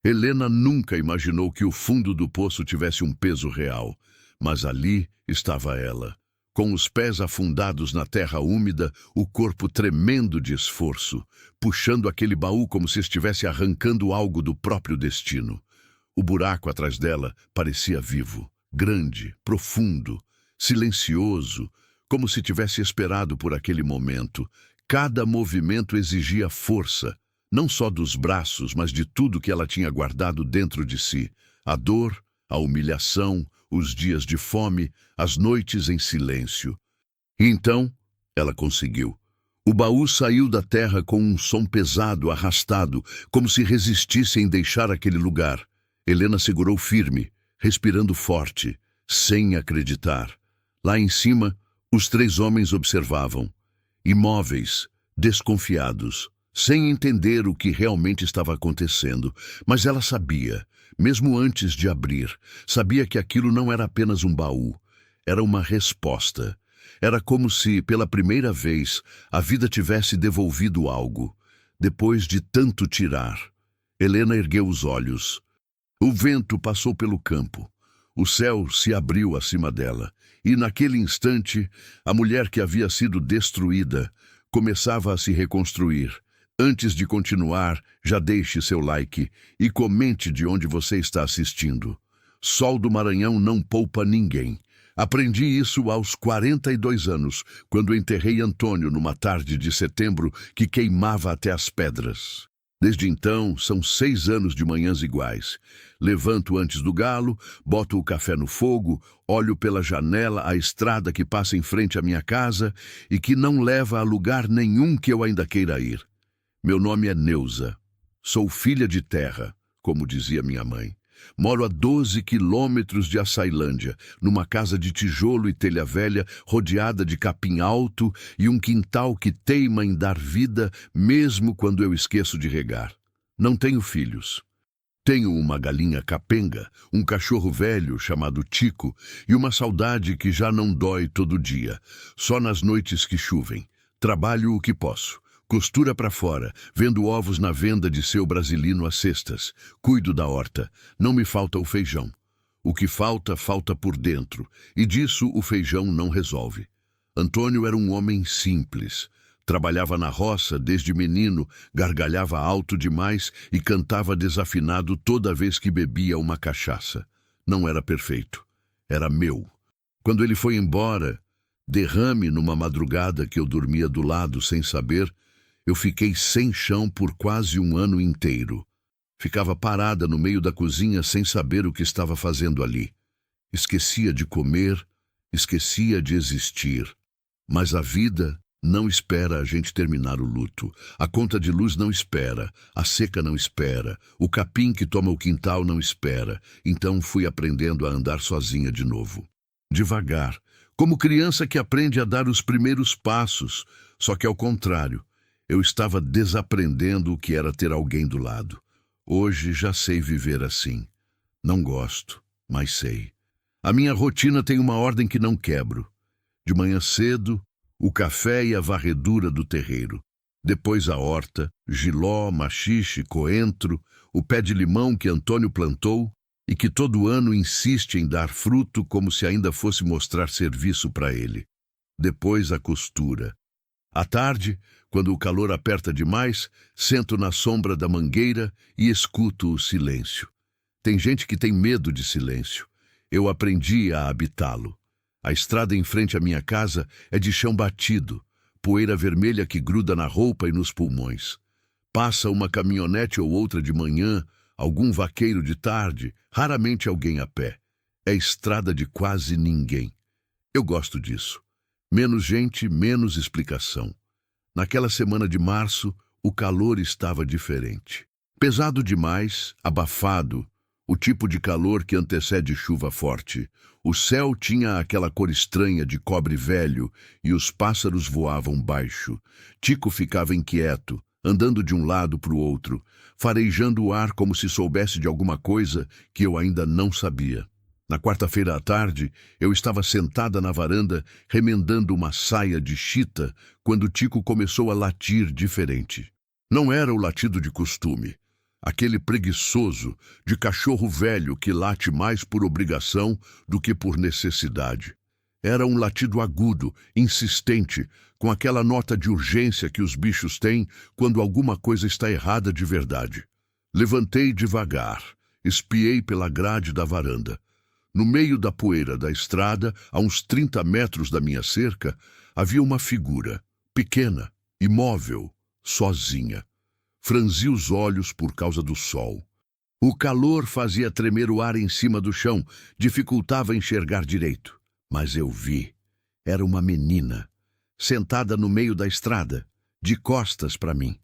Helena nunca imaginou que o fundo do poço tivesse um peso real, mas ali estava ela, com os pés afundados na terra úmida, o corpo tremendo de esforço, puxando aquele baú como se estivesse arrancando algo do próprio destino. O buraco atrás dela parecia vivo, grande, profundo, silencioso, como se tivesse esperado por aquele momento. Cada movimento exigia força, não só dos braços, mas de tudo que ela tinha guardado dentro de si. A dor, a humilhação, os dias de fome, as noites em silêncio. E então, ela conseguiu. O baú saiu da terra com um som pesado, arrastado, como se resistisse em deixar aquele lugar. Helena segurou firme, respirando forte, sem acreditar. Lá em cima, os três homens observavam, imóveis, desconfiados, sem entender o que realmente estava acontecendo. Mas ela sabia, mesmo antes de abrir, sabia que aquilo não era apenas um baú, era uma resposta. Era como se, pela primeira vez, a vida tivesse devolvido algo, depois de tanto tirar. Helena ergueu os olhos. O vento passou pelo campo. O céu se abriu acima dela, e naquele instante, a mulher que havia sido destruída começava a se reconstruir. Antes de continuar, já deixe seu like e comente de onde você está assistindo. Sol do Maranhão não poupa ninguém. Aprendi isso aos 42 anos, quando enterrei Antônio numa tarde de setembro que queimava até as pedras. Desde então, são 6 anos de manhãs iguais. Levanto antes do galo, boto o café no fogo, olho pela janela a estrada que passa em frente à minha casa e que não leva a lugar nenhum que eu ainda queira ir. Meu nome é Neuza. Sou filha de terra, como dizia minha mãe. Moro a 12 quilômetros de Açailândia, numa casa de tijolo e telha velha, rodeada de capim alto e um quintal que teima em dar vida mesmo quando eu esqueço de regar. Não tenho filhos. Tenho uma galinha capenga, um cachorro velho chamado Tico e uma saudade que já não dói todo dia, só nas noites que chovem. Trabalho o que posso. Costura para fora, vendo ovos na venda de seu brasilino às cestas. Cuido da horta. Não me falta o feijão. O que falta, falta por dentro. E disso o feijão não resolve. Antônio era um homem simples. Trabalhava na roça desde menino, gargalhava alto demais e cantava desafinado toda vez que bebia uma cachaça. Não era perfeito. Era meu. Quando ele foi embora, derrame numa madrugada que eu dormia do lado sem saber, eu fiquei sem chão por quase um ano inteiro. Ficava parada no meio da cozinha sem saber o que estava fazendo ali. Esquecia de comer, esquecia de existir. Mas a vida não espera a gente terminar o luto. A conta de luz não espera, a seca não espera, o capim que toma o quintal não espera. Então fui aprendendo a andar sozinha de novo. Devagar, como criança que aprende a dar os primeiros passos, só que ao contrário. Eu estava desaprendendo o que era ter alguém do lado. Hoje já sei viver assim. Não gosto, mas sei. A minha rotina tem uma ordem que não quebro. De manhã cedo, o café e a varredura do terreiro. Depois a horta, jiló, maxixe, coentro, o pé de limão que Antônio plantou e que todo ano insiste em dar fruto como se ainda fosse mostrar serviço para ele. Depois a costura. À tarde, quando o calor aperta demais, sento na sombra da mangueira e escuto o silêncio. Tem gente que tem medo de silêncio. Eu aprendi a habitá-lo. A estrada em frente à minha casa é de chão batido, poeira vermelha que gruda na roupa e nos pulmões. Passa uma caminhonete ou outra de manhã, algum vaqueiro de tarde, raramente alguém a pé. É estrada de quase ninguém. Eu gosto disso. Menos gente, menos explicação. Naquela semana de março, o calor estava diferente. Pesado demais, abafado, o tipo de calor que antecede chuva forte. O céu tinha aquela cor estranha de cobre velho e os pássaros voavam baixo. Tico ficava inquieto, andando de um lado para o outro, farejando o ar como se soubesse de alguma coisa que eu ainda não sabia. Na quarta-feira à tarde, eu estava sentada na varanda, remendando uma saia de chita, quando Tico começou a latir diferente. Não era o latido de costume. aquele preguiçoso de cachorro velho que late mais por obrigação do que por necessidade. Era um latido agudo, insistente, com aquela nota de urgência que os bichos têm quando alguma coisa está errada de verdade. Levantei devagar, espiei pela grade da varanda. No meio da poeira da estrada, a uns 30 metros da minha cerca, havia uma figura, pequena, imóvel, sozinha. Franzi os olhos por causa do sol. O calor fazia tremer o ar em cima do chão, dificultava enxergar direito. Mas eu vi. Era uma menina, sentada no meio da estrada, de costas para mim.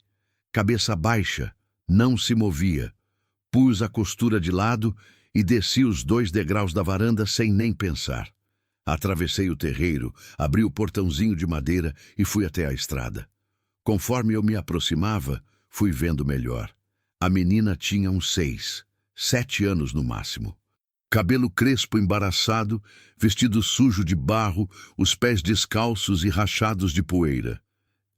Cabeça baixa, não se movia. Pus a costura de lado e desci os 2 degraus da varanda sem nem pensar. Atravessei o terreiro, abri o portãozinho de madeira e fui até a estrada. Conforme eu me aproximava, fui vendo melhor. A menina tinha uns 6, 7 anos no máximo. Cabelo crespo embaraçado, vestido sujo de barro, os pés descalços e rachados de poeira.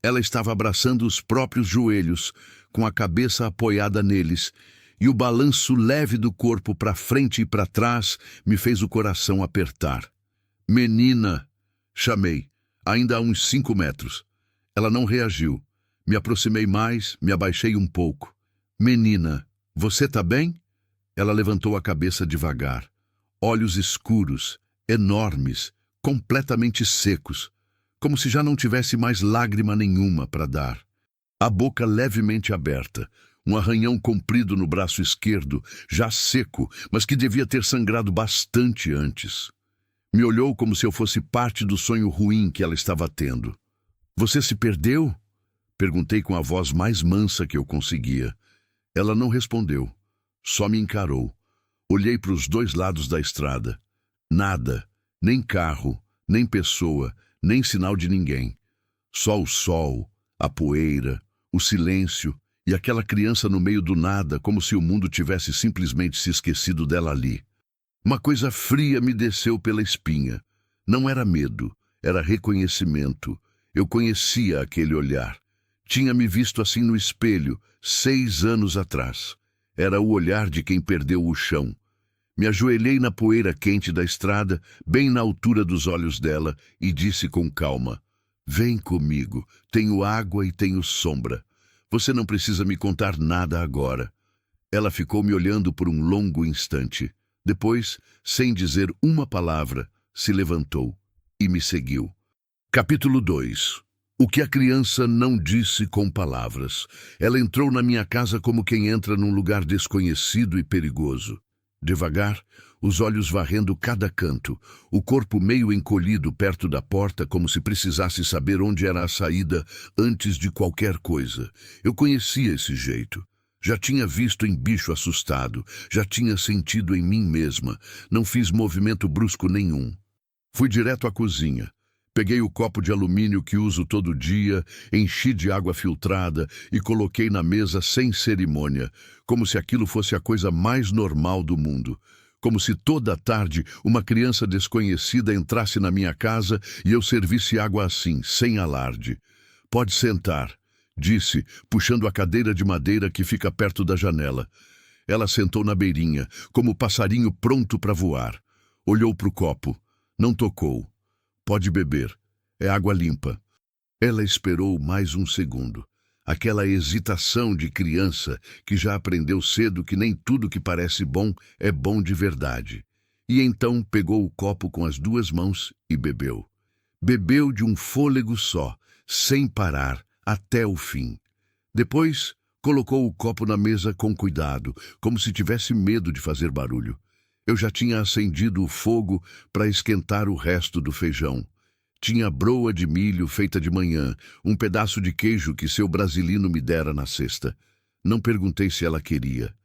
Ela estava abraçando os próprios joelhos, com a cabeça apoiada neles, e o balanço leve do corpo para frente e para trás me fez o coração apertar. Menina! Chamei, ainda a uns 5 metros. Ela não reagiu. Me aproximei mais, me abaixei um pouco. Menina, você tá bem? Ela levantou a cabeça devagar. Olhos escuros, enormes, completamente secos, como se já não tivesse mais lágrima nenhuma para dar. A boca levemente aberta, um arranhão comprido no braço esquerdo, já seco, mas que devia ter sangrado bastante antes. Me olhou como se eu fosse parte do sonho ruim que ela estava tendo. Você se perdeu? Perguntei com a voz mais mansa que eu conseguia. Ela não respondeu. Só me encarou. Olhei para os 2 lados da estrada. Nada, nem carro, nem pessoa, nem sinal de ninguém. Só o sol, a poeira, o silêncio e aquela criança no meio do nada, como se o mundo tivesse simplesmente se esquecido dela ali. Uma coisa fria me desceu pela espinha. Não era medo, era reconhecimento. Eu conhecia aquele olhar. Tinha me visto assim no espelho, 6 anos atrás. Era o olhar de quem perdeu o chão. Me ajoelhei na poeira quente da estrada, bem na altura dos olhos dela, e disse com calma: Vem comigo, tenho água e tenho sombra. Você não precisa me contar nada agora. Ela ficou me olhando por um longo instante. Depois, sem dizer uma palavra, se levantou e me seguiu. Capítulo 2. O que a criança não disse com palavras. Ela entrou na minha casa como quem entra num lugar desconhecido e perigoso. Devagar, os olhos varrendo cada canto, o corpo meio encolhido perto da porta como se precisasse saber onde era a saída antes de qualquer coisa. Eu conhecia esse jeito. Já tinha visto em bicho assustado, já tinha sentido em mim mesma. Não fiz movimento brusco nenhum. Fui direto à cozinha. Peguei o copo de alumínio que uso todo dia, enchi de água filtrada e coloquei na mesa sem cerimônia, como se aquilo fosse a coisa mais normal do mundo. Como se toda tarde uma criança desconhecida entrasse na minha casa e eu servisse água assim, sem alarde. Pode sentar, disse, puxando a cadeira de madeira que fica perto da janela. Ela sentou na beirinha, como passarinho pronto para voar. Olhou para o copo. Não tocou. Pode beber. É água limpa. Ela esperou mais um segundo. Aquela hesitação de criança que já aprendeu cedo que nem tudo que parece bom é bom de verdade. E então pegou o copo com as 2 mãos e bebeu. Bebeu de um fôlego só, sem parar, até o fim. Depois, colocou o copo na mesa com cuidado, como se tivesse medo de fazer barulho. Eu já tinha acendido o fogo para esquentar o resto do feijão. Tinha broa de milho feita de manhã, um pedaço de queijo que seu brasilino me dera na cesta. Não perguntei se ela queria.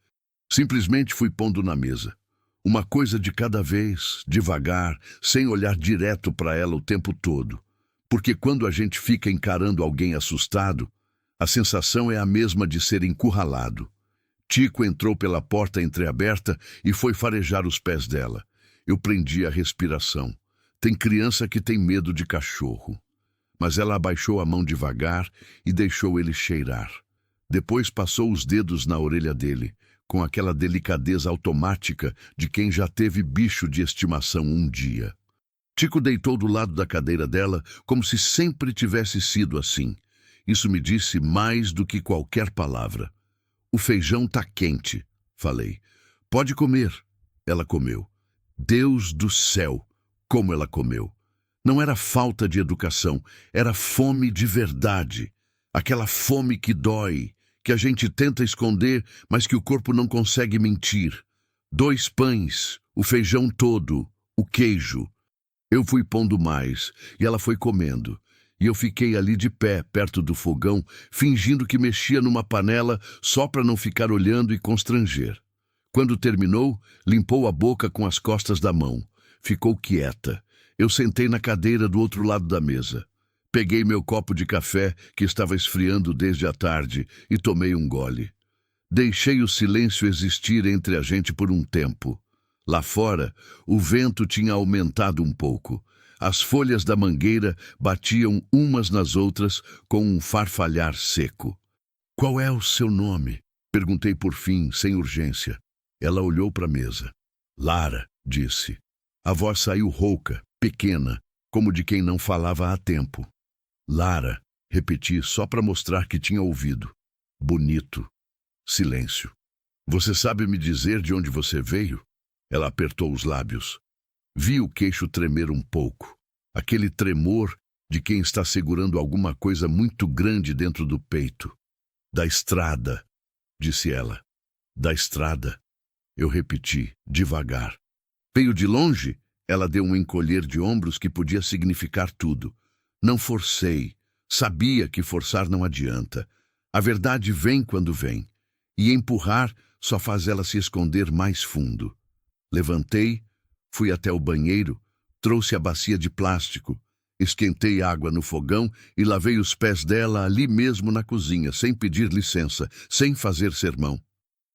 Simplesmente fui pondo na mesa. Uma coisa de cada vez, devagar, sem olhar direto para ela o tempo todo. Porque quando a gente fica encarando alguém assustado, a sensação é a mesma de ser encurralado. Tico entrou pela porta entreaberta e foi farejar os pés dela. Eu prendi a respiração. Tem criança que tem medo de cachorro. Mas ela abaixou a mão devagar e deixou ele cheirar. Depois passou os dedos na orelha dele, com aquela delicadeza automática de quem já teve bicho de estimação um dia. Tico deitou do lado da cadeira dela, como se sempre tivesse sido assim. Isso me disse mais do que qualquer palavra. "O feijão tá quente", falei. "Pode comer." Ela comeu. Deus do céu, como ela comeu! Não era falta de educação, era fome de verdade. Aquela fome que dói, que a gente tenta esconder, mas que o corpo não consegue mentir. 2 pães, o feijão todo, o queijo. Eu fui pondo mais, e ela foi comendo. E eu fiquei ali de pé, perto do fogão, fingindo que mexia numa panela só para não ficar olhando e constranger. Quando terminou, limpou a boca com as costas da mão. Ficou quieta. Eu sentei na cadeira do outro lado da mesa. Peguei meu copo de café, que estava esfriando desde a tarde, e tomei um gole. Deixei o silêncio existir entre a gente por um tempo. Lá fora, o vento tinha aumentado um pouco. As folhas da mangueira batiam umas nas outras com um farfalhar seco. "Qual é o seu nome?" perguntei por fim, sem urgência. Ela olhou para a mesa. "Lara", disse. A voz saiu rouca, pequena, como de quem não falava há tempo. "Lara", repeti só para mostrar que tinha ouvido. "Bonito." Silêncio. "Você sabe me dizer de onde você veio?" Ela apertou os lábios. Vi o queixo tremer um pouco. Aquele tremor de quem está segurando alguma coisa muito grande dentro do peito. "Da estrada", disse ela. "Da estrada." Eu repeti, devagar. "Veio de longe?" Ela deu um encolher de ombros que podia significar tudo. Não forcei. Sabia que forçar não adianta. A verdade vem quando vem. E empurrar só faz ela se esconder mais fundo. Levantei, fui até o banheiro, trouxe a bacia de plástico, esquentei água no fogão e lavei os pés dela ali mesmo na cozinha, sem pedir licença, sem fazer sermão.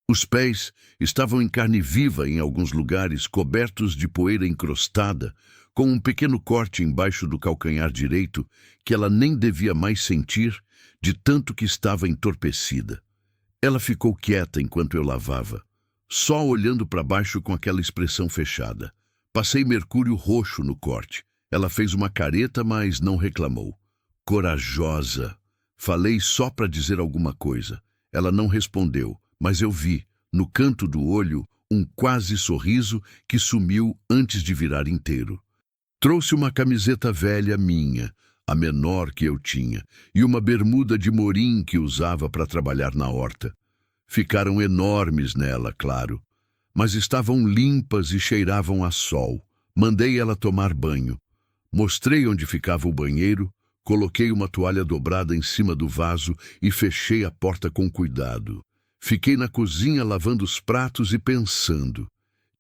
Os pés estavam em carne viva em alguns lugares, cobertos de poeira encrostada, com um pequeno corte embaixo do calcanhar direito que ela nem devia mais sentir, de tanto que estava entorpecida. Ela ficou quieta enquanto eu lavava, só olhando para baixo com aquela expressão fechada. Passei mercúrio roxo no corte. Ela fez uma careta, mas não reclamou. "Corajosa." Falei só para dizer alguma coisa. Ela não respondeu, mas eu vi, no canto do olho, um quase sorriso que sumiu antes de virar inteiro. Trouxe uma camiseta velha minha, a menor que eu tinha, e uma bermuda de morim que usava para trabalhar na horta. Ficaram enormes nela, claro, mas estavam limpas e cheiravam a sol. Mandei ela tomar banho. Mostrei onde ficava o banheiro, coloquei uma toalha dobrada em cima do vaso e fechei a porta com cuidado. Fiquei na cozinha lavando os pratos e pensando.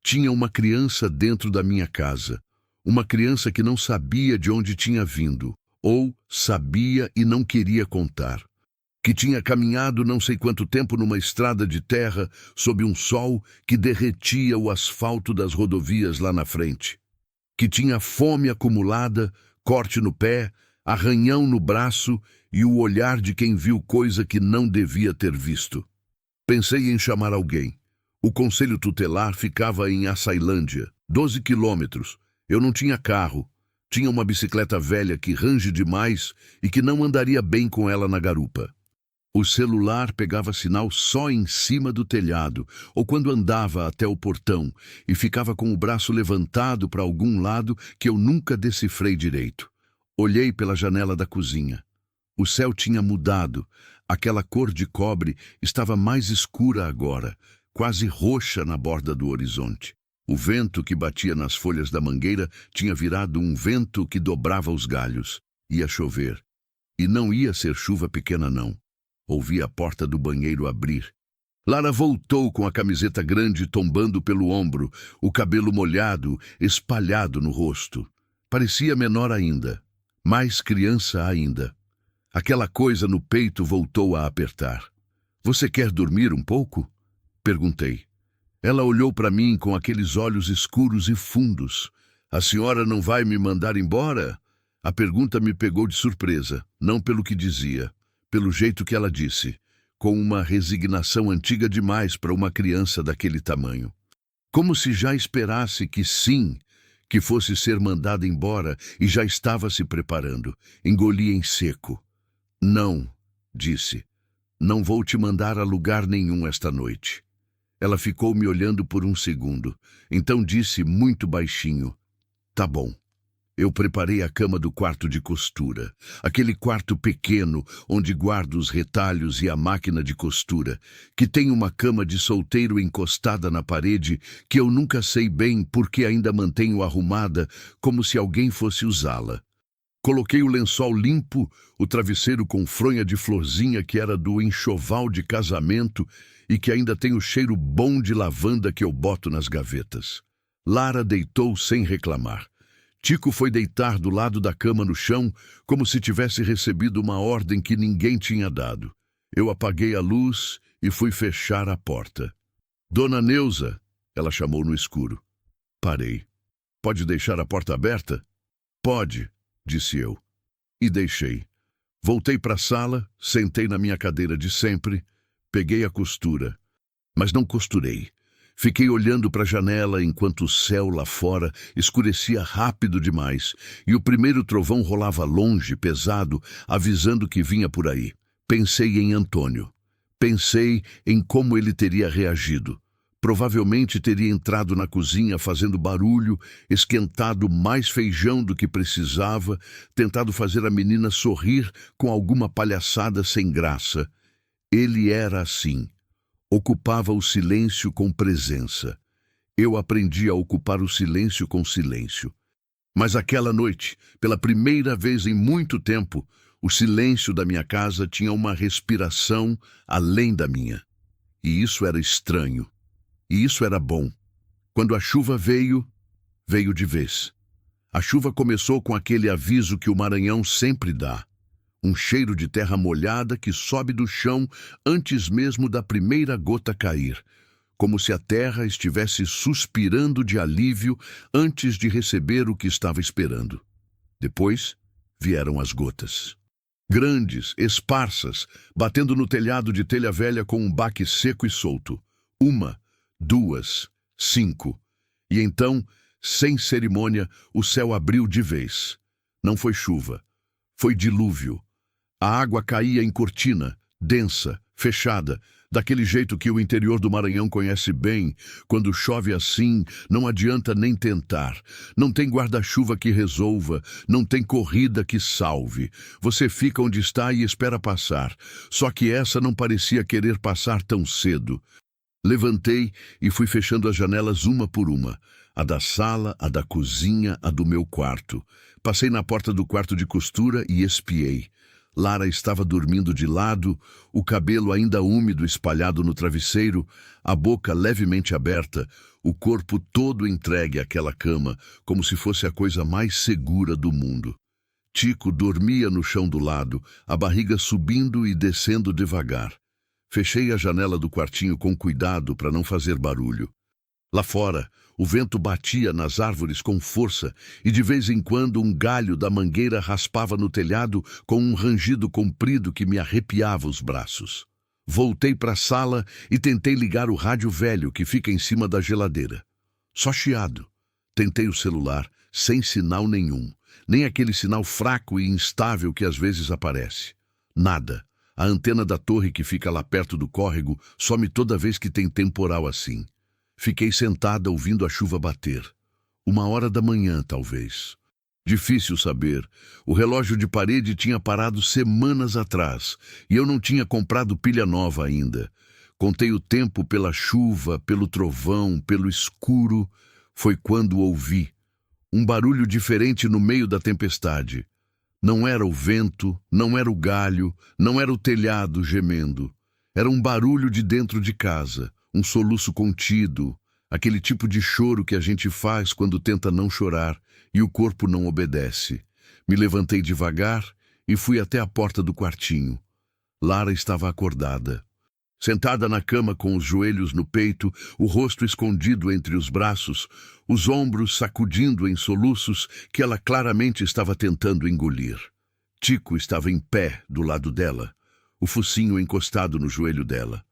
Tinha uma criança dentro da minha casa. Uma criança que não sabia de onde tinha vindo, ou sabia e não queria contar. Que tinha caminhado não sei quanto tempo numa estrada de terra sob um sol que derretia o asfalto das rodovias lá na frente. Que tinha fome acumulada, corte no pé, arranhão no braço e o olhar de quem viu coisa que não devia ter visto. Pensei em chamar alguém. O conselho tutelar ficava em Açailândia, 12 quilômetros. Eu não tinha carro. Tinha uma bicicleta velha que range demais e que não andaria bem com ela na garupa. O celular pegava sinal só em cima do telhado, ou quando andava até o portão e ficava com o braço levantado para algum lado que eu nunca decifrei direito. Olhei pela janela da cozinha. O céu tinha mudado. Aquela cor de cobre estava mais escura agora, quase roxa na borda do horizonte. O vento que batia nas folhas da mangueira tinha virado um vento que dobrava os galhos. Ia chover. E não ia ser chuva pequena, não. Ouvi a porta do banheiro abrir. Lara voltou com a camiseta grande tombando pelo ombro, o cabelo molhado, espalhado no rosto. Parecia menor ainda, mais criança ainda. Aquela coisa no peito voltou a apertar. "Você quer dormir um pouco?" perguntei. Ela olhou para mim com aqueles olhos escuros e fundos. "A senhora não vai me mandar embora?" A pergunta me pegou de surpresa, não pelo que dizia, pelo jeito que ela disse. com uma resignação antiga demais para uma criança daquele tamanho. Como se já esperasse que sim, que fosse ser mandada embora e já estava se preparando. Engoli em seco. Não, disse. Não vou te mandar a lugar nenhum esta noite. Ela ficou me olhando por um segundo. Então disse muito baixinho: Tá bom. Eu preparei a cama do quarto de costura, aquele quarto pequeno onde guardo os retalhos e a máquina de costura, que tem uma cama de solteiro encostada na parede que eu nunca sei bem porque ainda mantenho arrumada como se alguém fosse usá-la. Coloquei o lençol limpo, o travesseiro com fronha de florzinha que era do enxoval de casamento e que ainda tem o cheiro bom de lavanda que eu boto nas gavetas. Lara deitou sem reclamar. Tico foi deitar do lado da cama no chão, como se tivesse recebido uma ordem que ninguém tinha dado. Eu apaguei a luz e fui fechar a porta. Dona Neuza, ela chamou no escuro. Parei. Pode deixar a porta aberta? Pode, disse eu. E deixei. Voltei para a sala, sentei na minha cadeira de sempre, peguei a costura. Mas não costurei. Fiquei olhando para a janela enquanto o céu lá fora escurecia rápido demais e o primeiro trovão rolava longe, pesado, avisando que vinha por aí. Pensei em Antônio. Pensei em como ele teria reagido. Provavelmente teria entrado na cozinha fazendo barulho, esquentado mais feijão do que precisava, tentado fazer a menina sorrir com alguma palhaçada sem graça. Ele era assim. Ocupava o silêncio com presença. Eu aprendi a ocupar o silêncio com silêncio. Mas aquela noite, pela primeira vez em muito tempo, o silêncio da minha casa tinha uma respiração além da minha. E isso era estranho. E isso era bom. Quando a chuva veio, veio de vez. A chuva começou com aquele aviso que o Maranhão sempre dá. Um cheiro de terra molhada que sobe do chão antes mesmo da primeira gota cair, como se a terra estivesse suspirando de alívio antes de receber o que estava esperando. Depois vieram as gotas. Grandes, esparsas, batendo no telhado de telha velha com um baque seco e solto. 1, 2, 5. E então, sem cerimônia, o céu abriu de vez. Não foi chuva, foi dilúvio. A água caía em cortina, densa, fechada, daquele jeito que o interior do Maranhão conhece bem. Quando chove assim, não adianta nem tentar. Não tem guarda-chuva que resolva, não tem corrida que salve. Você fica onde está e espera passar. Só que essa não parecia querer passar tão cedo. Levantei e fui fechando as janelas uma por uma. A da sala, a da cozinha, a do meu quarto. Passei na porta do quarto de costura e espiei. Lara estava dormindo de lado, o cabelo ainda úmido espalhado no travesseiro, a boca levemente aberta, o corpo todo entregue àquela cama, como se fosse a coisa mais segura do mundo. Tico dormia no chão do lado, a barriga subindo e descendo devagar. Fechei a janela do quartinho com cuidado para não fazer barulho. Lá fora, o vento batia nas árvores com força e de vez em quando um galho da mangueira raspava no telhado com um rangido comprido que me arrepiava os braços. Voltei para a sala e tentei ligar o rádio velho que fica em cima da geladeira. Só chiado. Tentei o celular, sem sinal nenhum, nem aquele sinal fraco e instável que às vezes aparece. Nada. A antena da torre que fica lá perto do córrego some toda vez que tem temporal assim. Fiquei sentada ouvindo a chuva bater. 1h da manhã, talvez. Difícil saber. O relógio de parede tinha parado semanas atrás e eu não tinha comprado pilha nova ainda. Contei o tempo pela chuva, pelo trovão, pelo escuro. Foi quando ouvi um barulho diferente no meio da tempestade. Não era o vento, não era o galho, não era o telhado gemendo. Era um barulho de dentro de casa. Um soluço contido, aquele tipo de choro que a gente faz quando tenta não chorar e o corpo não obedece. Me levantei devagar e fui até a porta do quartinho. Lara estava acordada. Sentada na cama com os joelhos no peito, o rosto escondido entre os braços, os ombros sacudindo em soluços que ela claramente estava tentando engolir. Tico estava em pé do lado dela. o focinho encostado no joelho dela.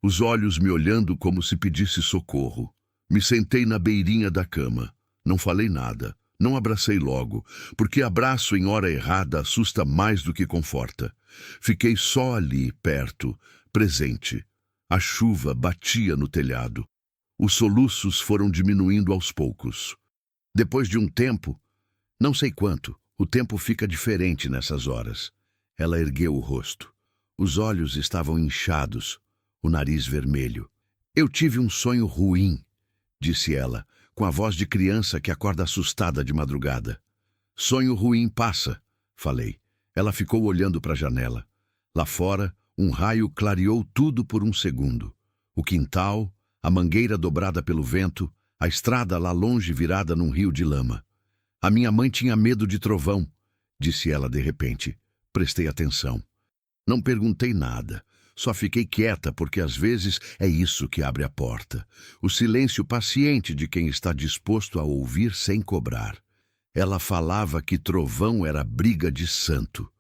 Os olhos me olhando como se pedisse socorro. Me sentei na beirinha da cama. Não falei nada. Não abracei logo, porque abraço em hora errada assusta mais do que conforta. Fiquei só ali, perto, presente. A chuva batia no telhado. Os soluços foram diminuindo aos poucos. Depois de um tempo, não sei quanto, o tempo fica diferente nessas horas. Ela ergueu o rosto. Os olhos estavam inchados, o nariz vermelho. Eu tive um sonho ruim, disse ela, com a voz de criança que acorda assustada de madrugada. Sonho ruim passa, falei. Ela ficou olhando para a janela. Lá fora, um raio clareou tudo por um segundo. O quintal, a mangueira dobrada pelo vento, a estrada lá longe virada num rio de lama. A minha mãe tinha medo de trovão, disse ela de repente. Prestei atenção. Não perguntei nada. Só fiquei quieta porque às vezes é isso que abre a porta. O silêncio paciente de quem está disposto a ouvir sem cobrar. Ela falava que trovão era briga de santo.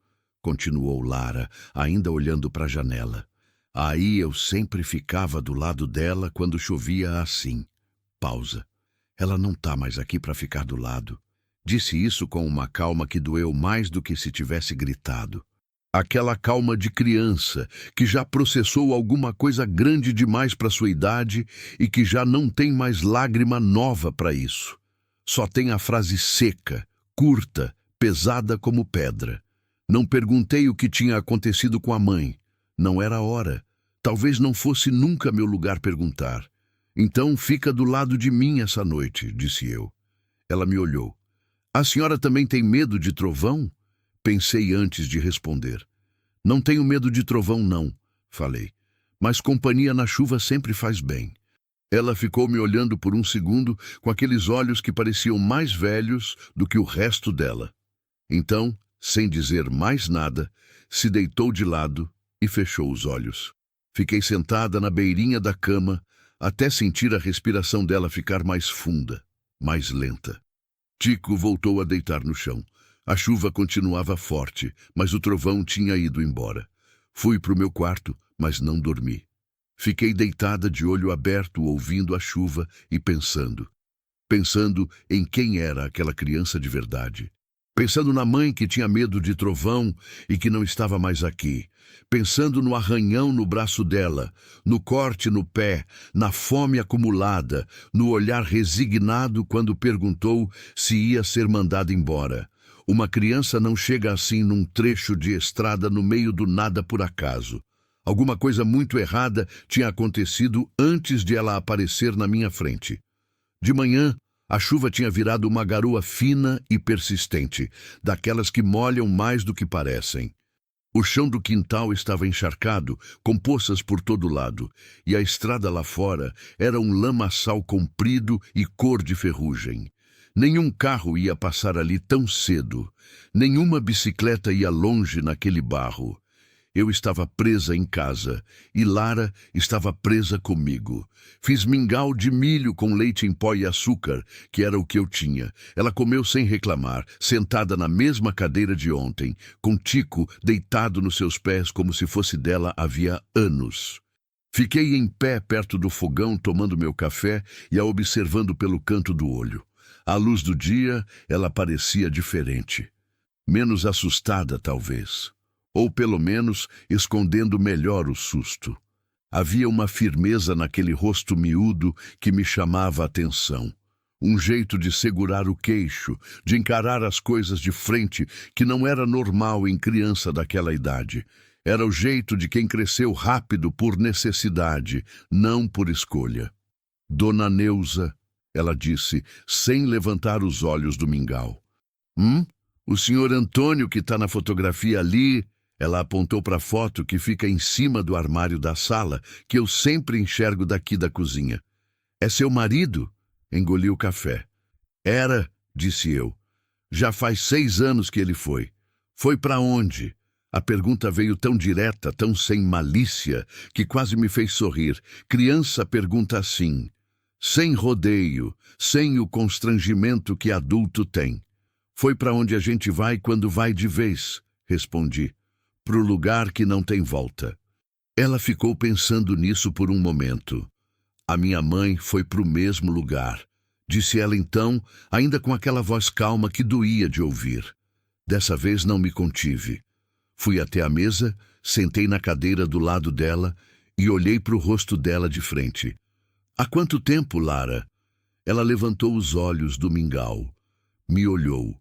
Continuou Lara, ainda olhando para a janela. Aí eu sempre ficava do lado dela quando chovia assim. Pausa. Ela não tá mais aqui para ficar do lado. Disse isso com uma calma que doeu mais do que se tivesse gritado. Aquela calma de criança que já processou alguma coisa grande demais para sua idade e que já não tem mais lágrima nova para isso. Só tem a frase seca, curta, pesada como pedra. Não perguntei o que tinha acontecido com a mãe. Não era hora. Talvez não fosse nunca meu lugar perguntar. Então fica do lado de mim essa noite, disse eu. Ela me olhou. A senhora também tem medo de trovão? Pensei antes de responder. Não tenho medo de trovão, não, falei. Mas companhia na chuva sempre faz bem. Ela ficou me olhando por um segundo com aqueles olhos que pareciam mais velhos do que o resto dela. Então, sem dizer mais nada, se deitou de lado e fechou os olhos. Fiquei sentada na beirinha da cama até sentir a respiração dela ficar mais funda, mais lenta. Tico voltou a deitar no chão. A chuva continuava forte, mas o trovão tinha ido embora. Fui para o meu quarto, mas não dormi. Fiquei deitada de olho aberto, ouvindo a chuva e pensando. Pensando em quem era aquela criança de verdade. Pensando na mãe que tinha medo de trovão e que não estava mais aqui. Pensando no arranhão no braço dela, no corte no pé, na fome acumulada, no olhar resignado quando perguntou se ia ser mandada embora. Uma criança não chega assim num trecho de estrada no meio do nada por acaso. Alguma coisa muito errada tinha acontecido antes de ela aparecer na minha frente. De manhã, a chuva tinha virado uma garoa fina e persistente, daquelas que molham mais do que parecem. O chão do quintal estava encharcado, com poças por todo lado, e a estrada lá fora era um lamaçal comprido e cor de ferrugem. Nenhum carro ia passar ali tão cedo. Nenhuma bicicleta ia longe naquele barro. Eu estava presa em casa e Lara estava presa comigo. Fiz mingau de milho com leite em pó e açúcar, que era o que eu tinha. Ela comeu sem reclamar, sentada na mesma cadeira de ontem, com Tico deitado nos seus pés como se fosse dela havia anos. Fiquei em pé perto do fogão tomando meu café e a observando pelo canto do olho. À luz do dia, ela parecia diferente. Menos assustada, talvez. Ou, pelo menos, escondendo melhor o susto. Havia uma firmeza naquele rosto miúdo que me chamava a atenção. Um jeito de segurar o queixo, de encarar as coisas de frente que não era normal em criança daquela idade. Era o jeito de quem cresceu rápido por necessidade, não por escolha. Dona Neuza, ela disse, sem levantar os olhos do mingau. O senhor Antônio que está na fotografia ali. Ela apontou para a foto que fica em cima do armário da sala, que eu sempre enxergo daqui da cozinha. É seu marido? Engoli o café. Era, disse eu. Já faz 6 anos que ele foi. Foi para onde? A pergunta veio tão direta, tão sem malícia, que quase me fez sorrir. Criança pergunta assim, sem rodeio, sem o constrangimento que adulto tem. Foi para onde a gente vai quando vai de vez, respondi. pro lugar que não tem volta. Ela ficou pensando nisso por um momento. A minha mãe foi pro mesmo lugar, disse ela então, ainda com aquela voz calma que doía de ouvir. Dessa vez não me contive. Fui até a mesa, sentei na cadeira do lado dela e olhei pro rosto dela de frente. Há quanto tempo, Lara? Ela levantou os olhos do mingau. Me olhou.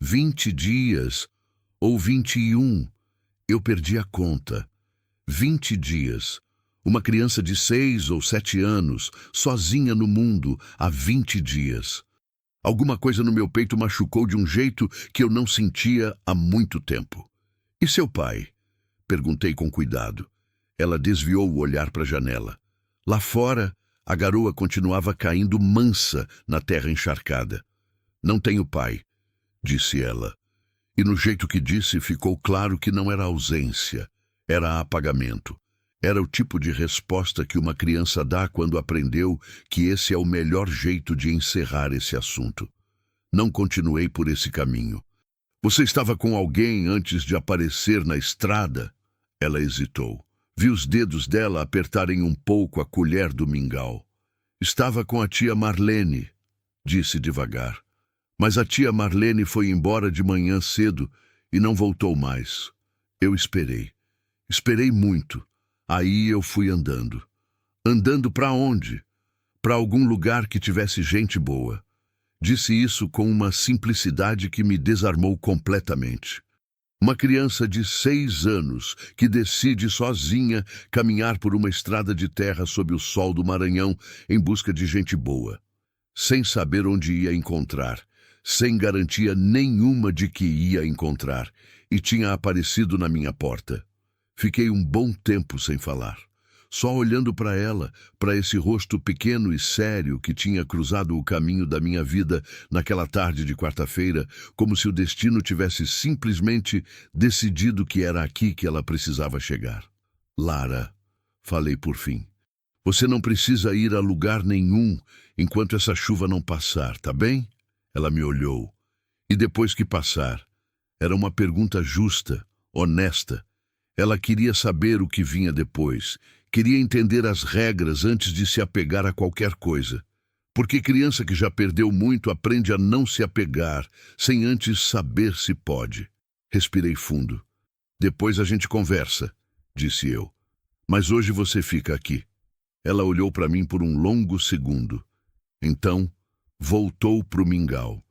20 dias ou 21. Eu perdi a conta. 20 dias. Uma criança de 6 ou 7 anos, sozinha no mundo, há 20 dias. Alguma coisa no meu peito machucou de um jeito que eu não sentia há muito tempo. E seu pai? Perguntei com cuidado. Ela desviou o olhar para a janela. Lá fora, a garoa continuava caindo mansa na terra encharcada. Não tenho pai, disse ela. E no jeito que disse, ficou claro que não era ausência, era apagamento. Era o tipo de resposta que uma criança dá quando aprendeu que esse é o melhor jeito de encerrar esse assunto. Não continuei por esse caminho. Você estava com alguém antes de aparecer na estrada? Ela hesitou. Vi os dedos dela apertarem um pouco a colher do mingau. Estava com a tia Marlene, disse devagar. Mas a tia Marlene foi embora de manhã cedo e não voltou mais. Eu esperei. Esperei muito. Aí eu fui andando. Andando para onde? Para algum lugar que tivesse gente boa. Disse isso com uma simplicidade que me desarmou completamente. Uma criança de 6 anos que decide sozinha caminhar por uma estrada de terra sob o sol do Maranhão em busca de gente boa. Sem saber onde ia encontrar, sem garantia nenhuma de que ia encontrar, e tinha aparecido na minha porta. Fiquei um bom tempo sem falar, só olhando para ela, para esse rosto pequeno e sério que tinha cruzado o caminho da minha vida naquela tarde de quarta-feira, como se o destino tivesse simplesmente decidido que era aqui que ela precisava chegar. Lara, falei por fim, você não precisa ir a lugar nenhum enquanto essa chuva não passar, tá bem? Ela me olhou. E depois que passar? Era uma pergunta justa, honesta. Ela queria saber o que vinha depois, queria entender as regras antes de se apegar a qualquer coisa. Porque criança que já perdeu muito aprende a não se apegar, sem antes saber se pode. Respirei fundo. Depois a gente conversa, disse eu. Mas hoje você fica aqui. Ela olhou para mim por um longo segundo. Então, voltou para o mingau.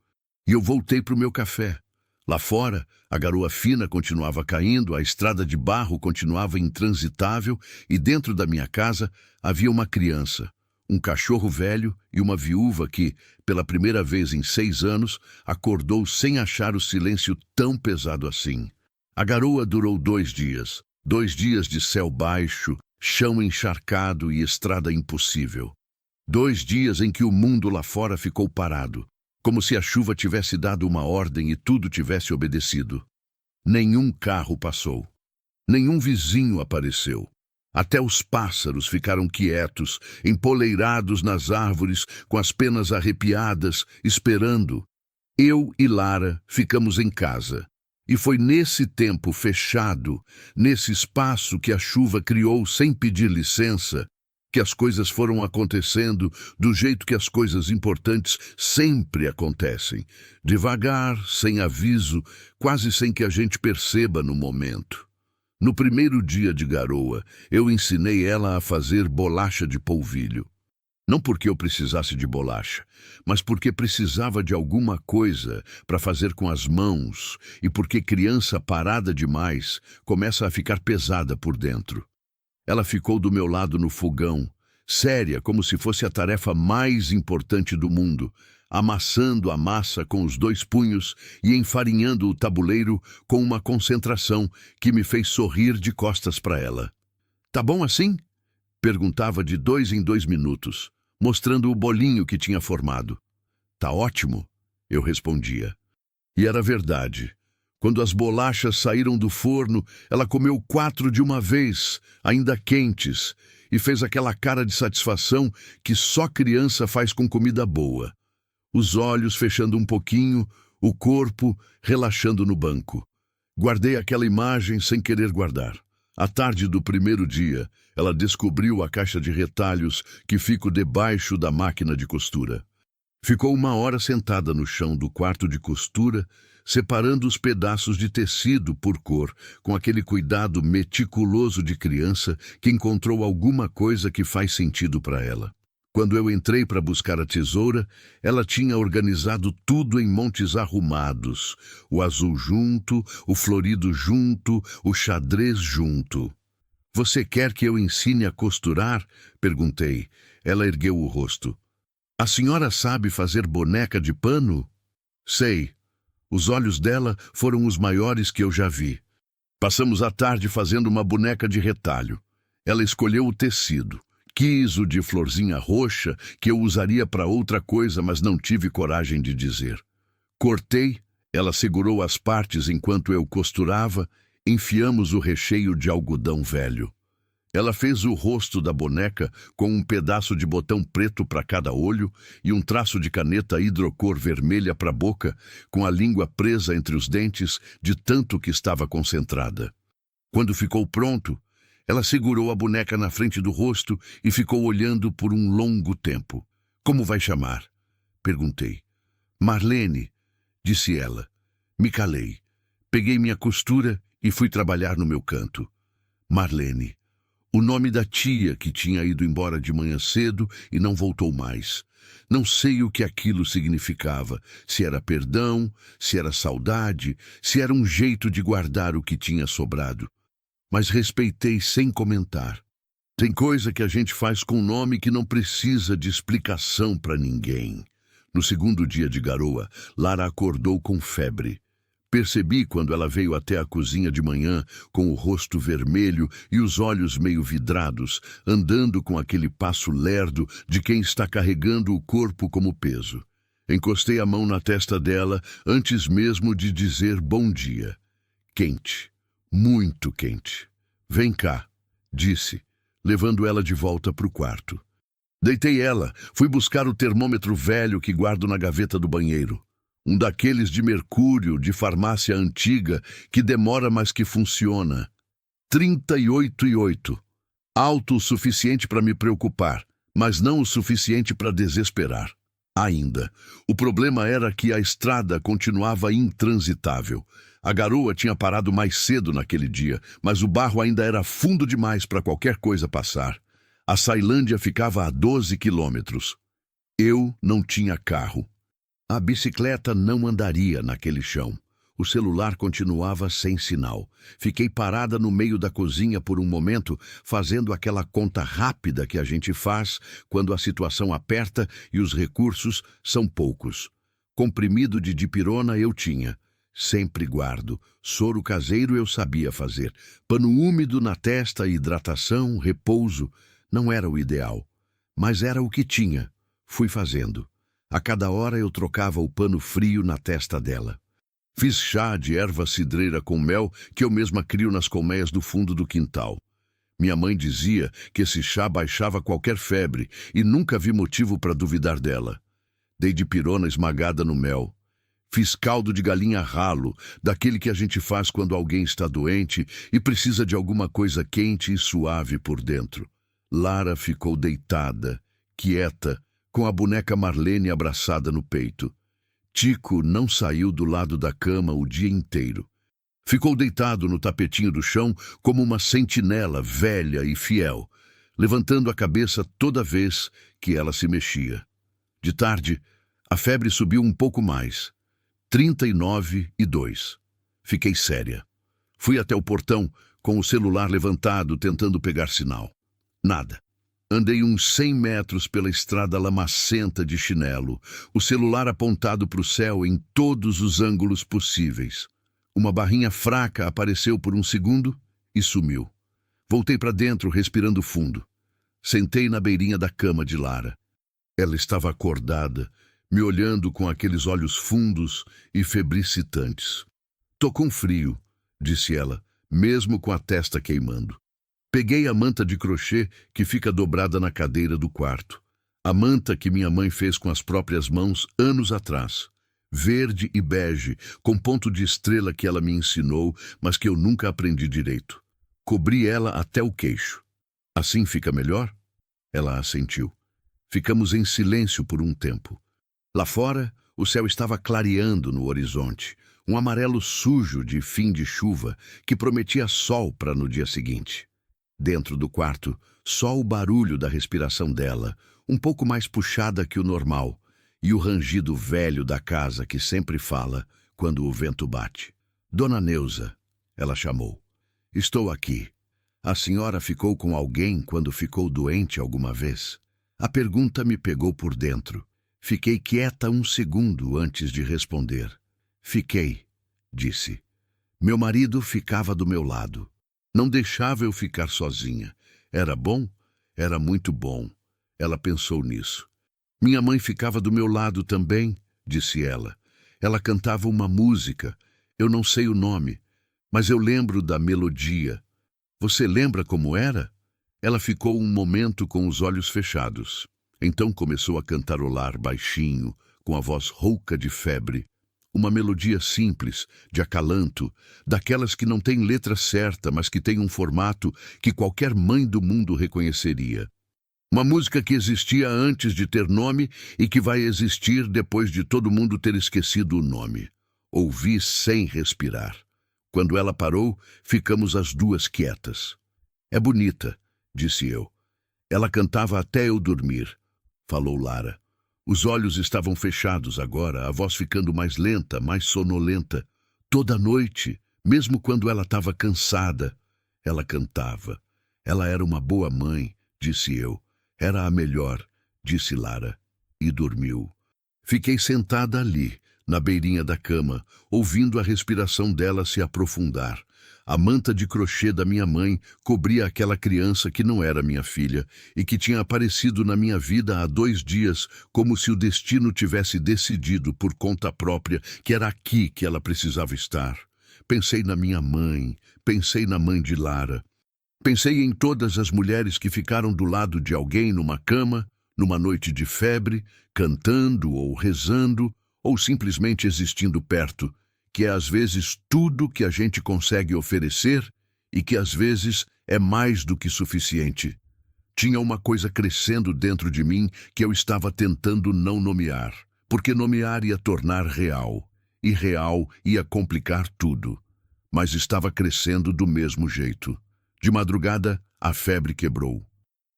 E eu voltei para o meu café. Lá fora, a garoa fina continuava caindo, a estrada de barro continuava intransitável e dentro da minha casa havia uma criança, um cachorro velho e uma viúva que, pela primeira vez em 6 anos, acordou sem achar o silêncio tão pesado assim. A garoa durou 2 dias. 2 dias de céu baixo, chão encharcado e estrada impossível. 2 dias em que o mundo lá fora ficou parado, como se a chuva tivesse dado uma ordem e tudo tivesse obedecido. Nenhum carro passou. Nenhum vizinho apareceu. Até os pássaros ficaram quietos, empoleirados nas árvores, com as penas arrepiadas, esperando. Eu e Lara ficamos em casa. E foi nesse tempo fechado, nesse espaço que a chuva criou sem pedir licença, que as coisas foram acontecendo do jeito que as coisas importantes sempre acontecem, devagar, sem aviso, quase sem que a gente perceba no momento. No primeiro dia de garoa, eu ensinei ela a fazer bolacha de polvilho. Não porque eu precisasse de bolacha, mas porque precisava de alguma coisa para fazer com as mãos e porque criança parada demais começa a ficar pesada por dentro. Ela ficou do meu lado no fogão, séria como se fosse a tarefa mais importante do mundo, amassando a massa com os 2 punhos e enfarinhando o tabuleiro com uma concentração que me fez sorrir de costas para ela. Tá bom assim? Perguntava de 2 em 2 minutos, mostrando o bolinho que tinha formado. Tá ótimo, eu respondia. E era verdade. Quando as bolachas saíram do forno, ela comeu 4 de uma vez, ainda quentes, e fez aquela cara de satisfação que só criança faz com comida boa. Os olhos fechando um pouquinho, o corpo relaxando no banco. Guardei aquela imagem sem querer guardar. À tarde do primeiro dia, ela descobriu a caixa de retalhos que fica debaixo da máquina de costura. Ficou 1 hora sentada no chão do quarto de costura, separando os pedaços de tecido por cor, com aquele cuidado meticuloso de criança que encontrou alguma coisa que faz sentido para ela. Quando eu entrei para buscar a tesoura, ela tinha organizado tudo em montes arrumados. O azul junto, o florido junto, o xadrez junto. "Você quer que eu ensine a costurar?" perguntei. Ela ergueu o rosto. "A senhora sabe fazer boneca de pano?" "Sei." Os olhos dela foram os maiores que eu já vi. Passamos a tarde fazendo uma boneca de retalho. Ela escolheu o tecido. Quis o de florzinha roxa, que eu usaria para outra coisa, mas não tive coragem de dizer. Cortei, ela segurou as partes enquanto eu costurava, enfiamos o recheio de algodão velho. Ela fez o rosto da boneca com um pedaço de botão preto para cada olho e um traço de caneta hidrocor vermelha para a boca, com a língua presa entre os dentes de tanto que estava concentrada. Quando ficou pronto, ela segurou a boneca na frente do rosto e ficou olhando por um longo tempo. "Como vai chamar?" perguntei. "Marlene", disse ela. Me calei. Peguei minha costura e fui trabalhar no meu canto. Marlene. O nome da tia que tinha ido embora de manhã cedo e não voltou mais. Não sei o que aquilo significava, se era perdão, se era saudade, se era um jeito de guardar o que tinha sobrado. Mas respeitei sem comentar. Tem coisa que a gente faz com nome que não precisa de explicação para ninguém. No segundo dia de garoa, Lara acordou com febre. Percebi quando ela veio até a cozinha de manhã, com o rosto vermelho e os olhos meio vidrados, andando com aquele passo lerdo de quem está carregando o corpo como peso. Encostei a mão na testa dela antes mesmo de dizer bom dia. Quente. Muito quente. "Vem cá", disse, levando ela de volta para o quarto. Deitei ela, fui buscar o termômetro velho que guardo na gaveta do banheiro. Um daqueles de mercúrio, de farmácia antiga, que demora, mas que funciona. 38,8. Alto o suficiente para me preocupar, mas não o suficiente para desesperar. Ainda. O problema era que a estrada continuava intransitável. A garoa tinha parado mais cedo naquele dia, mas o barro ainda era fundo demais para qualquer coisa passar. A Sailândia ficava a 12 quilômetros. Eu não tinha carro. A bicicleta não andaria naquele chão. O celular continuava sem sinal. Fiquei parada no meio da cozinha por um momento, fazendo aquela conta rápida que a gente faz quando a situação aperta e os recursos são poucos. Comprimido de dipirona eu tinha. Sempre guardo. Soro caseiro eu sabia fazer. Pano úmido na testa, hidratação, repouso. Não era o ideal, mas era o que tinha. Fui fazendo. A cada hora eu trocava o pano frio na testa dela. Fiz chá de erva cidreira com mel que eu mesma crio nas colmeias do fundo do quintal. Minha mãe dizia que esse chá baixava qualquer febre e nunca vi motivo para duvidar dela. Dei dipirona esmagada no mel. Fiz caldo de galinha ralo, daquele que a gente faz quando alguém está doente e precisa de alguma coisa quente e suave por dentro. Lara ficou deitada, quieta, com a boneca Marlene abraçada no peito. Tico não saiu do lado da cama o dia inteiro. Ficou deitado no tapetinho do chão como uma sentinela velha e fiel, levantando a cabeça toda vez que ela se mexia. De tarde, a febre subiu um pouco mais. 39,2. Fiquei séria. Fui até o portão, com o celular levantado, tentando pegar sinal. Nada. Andei uns 100 metros pela estrada lamacenta de chinelo, o celular apontado para o céu em todos os ângulos possíveis. Uma barrinha fraca apareceu por um segundo e sumiu. Voltei para dentro, respirando fundo. Sentei na beirinha da cama de Lara. Ela estava acordada, me olhando com aqueles olhos fundos e febricitantes. "Tô com frio", disse ela, mesmo com a testa queimando. Peguei a manta de crochê que fica dobrada na cadeira do quarto. A manta que minha mãe fez com as próprias mãos anos atrás. verde e bege, com ponto de estrela que ela me ensinou, mas que eu nunca aprendi direito. Cobri ela até o queixo. Assim fica melhor? Ela assentiu. Ficamos em silêncio por um tempo. Lá fora, o céu estava clareando no horizonte, um amarelo sujo de fim de chuva que prometia sol para no dia seguinte. Dentro do quarto, só o barulho da respiração dela, um pouco mais puxada que o normal, e o rangido velho da casa que sempre fala quando o vento bate. Dona Neuza, ela chamou. Estou aqui. A senhora ficou com alguém quando ficou doente alguma vez? A pergunta me pegou por dentro. Fiquei quieta um segundo antes de responder. Fiquei, disse. Meu marido ficava do meu lado. Não deixava eu ficar sozinha. Era bom? Era muito bom. Ela pensou nisso. Minha mãe ficava do meu lado também, disse ela. Ela cantava uma música. Eu não sei o nome, mas eu lembro da melodia. Você lembra como era? Ela ficou um momento com os olhos fechados. Então começou a cantarolar baixinho, com a voz rouca de febre. Uma melodia simples, de acalanto, daquelas que não tem letra certa, mas que tem um formato que qualquer mãe do mundo reconheceria. Uma música que existia antes de ter nome e que vai existir depois de todo mundo ter esquecido o nome. Ouvi sem respirar. Quando ela parou, ficamos as duas quietas. É bonita, disse eu. Ela cantava até eu dormir, falou Lara. Os olhos estavam fechados agora, a voz ficando mais lenta, mais sonolenta. Toda noite, mesmo quando ela estava cansada, ela cantava. Ela era uma boa mãe, disse eu. Era a melhor, disse Lara, e dormiu. Fiquei sentada ali, na beirinha da cama, ouvindo a respiração dela se aprofundar. A manta de crochê da minha mãe cobria aquela criança que não era minha filha e que tinha aparecido na minha vida há 2 dias, como se o destino tivesse decidido por conta própria que era aqui que ela precisava estar. Pensei na minha mãe, pensei na mãe de Lara. Pensei em todas as mulheres que ficaram do lado de alguém numa cama, numa noite de febre, cantando ou rezando, ou simplesmente existindo perto, que é às vezes tudo que a gente consegue oferecer e que às vezes é mais do que suficiente. Tinha uma coisa crescendo dentro de mim que eu estava tentando não nomear, porque nomear ia tornar real, e real ia complicar tudo, mas estava crescendo do mesmo jeito. De madrugada, a febre quebrou.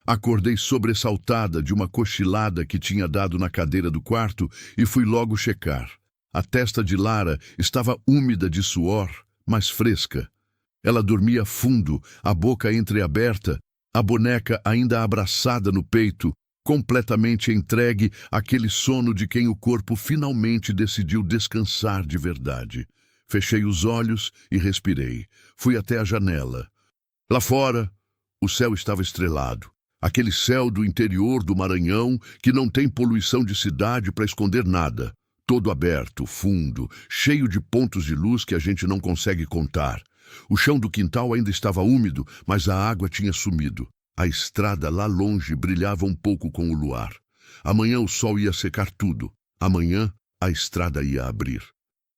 Acordei sobressaltada de uma cochilada que tinha dado na cadeira do quarto e fui logo checar. A testa de Lara estava úmida de suor, mas fresca. Ela dormia fundo, a boca entreaberta, a boneca ainda abraçada no peito, completamente entregue àquele sono de quem o corpo finalmente decidiu descansar de verdade. Fechei os olhos e respirei. Fui até a janela. Lá fora, o céu estava estrelado. Aquele céu do interior do Maranhão que não tem poluição de cidade para esconder nada. Todo aberto, fundo, cheio de pontos de luz que a gente não consegue contar. O chão do quintal ainda estava úmido, mas a água tinha sumido. A estrada lá longe brilhava um pouco com o luar. Amanhã o sol ia secar tudo. Amanhã a estrada ia abrir.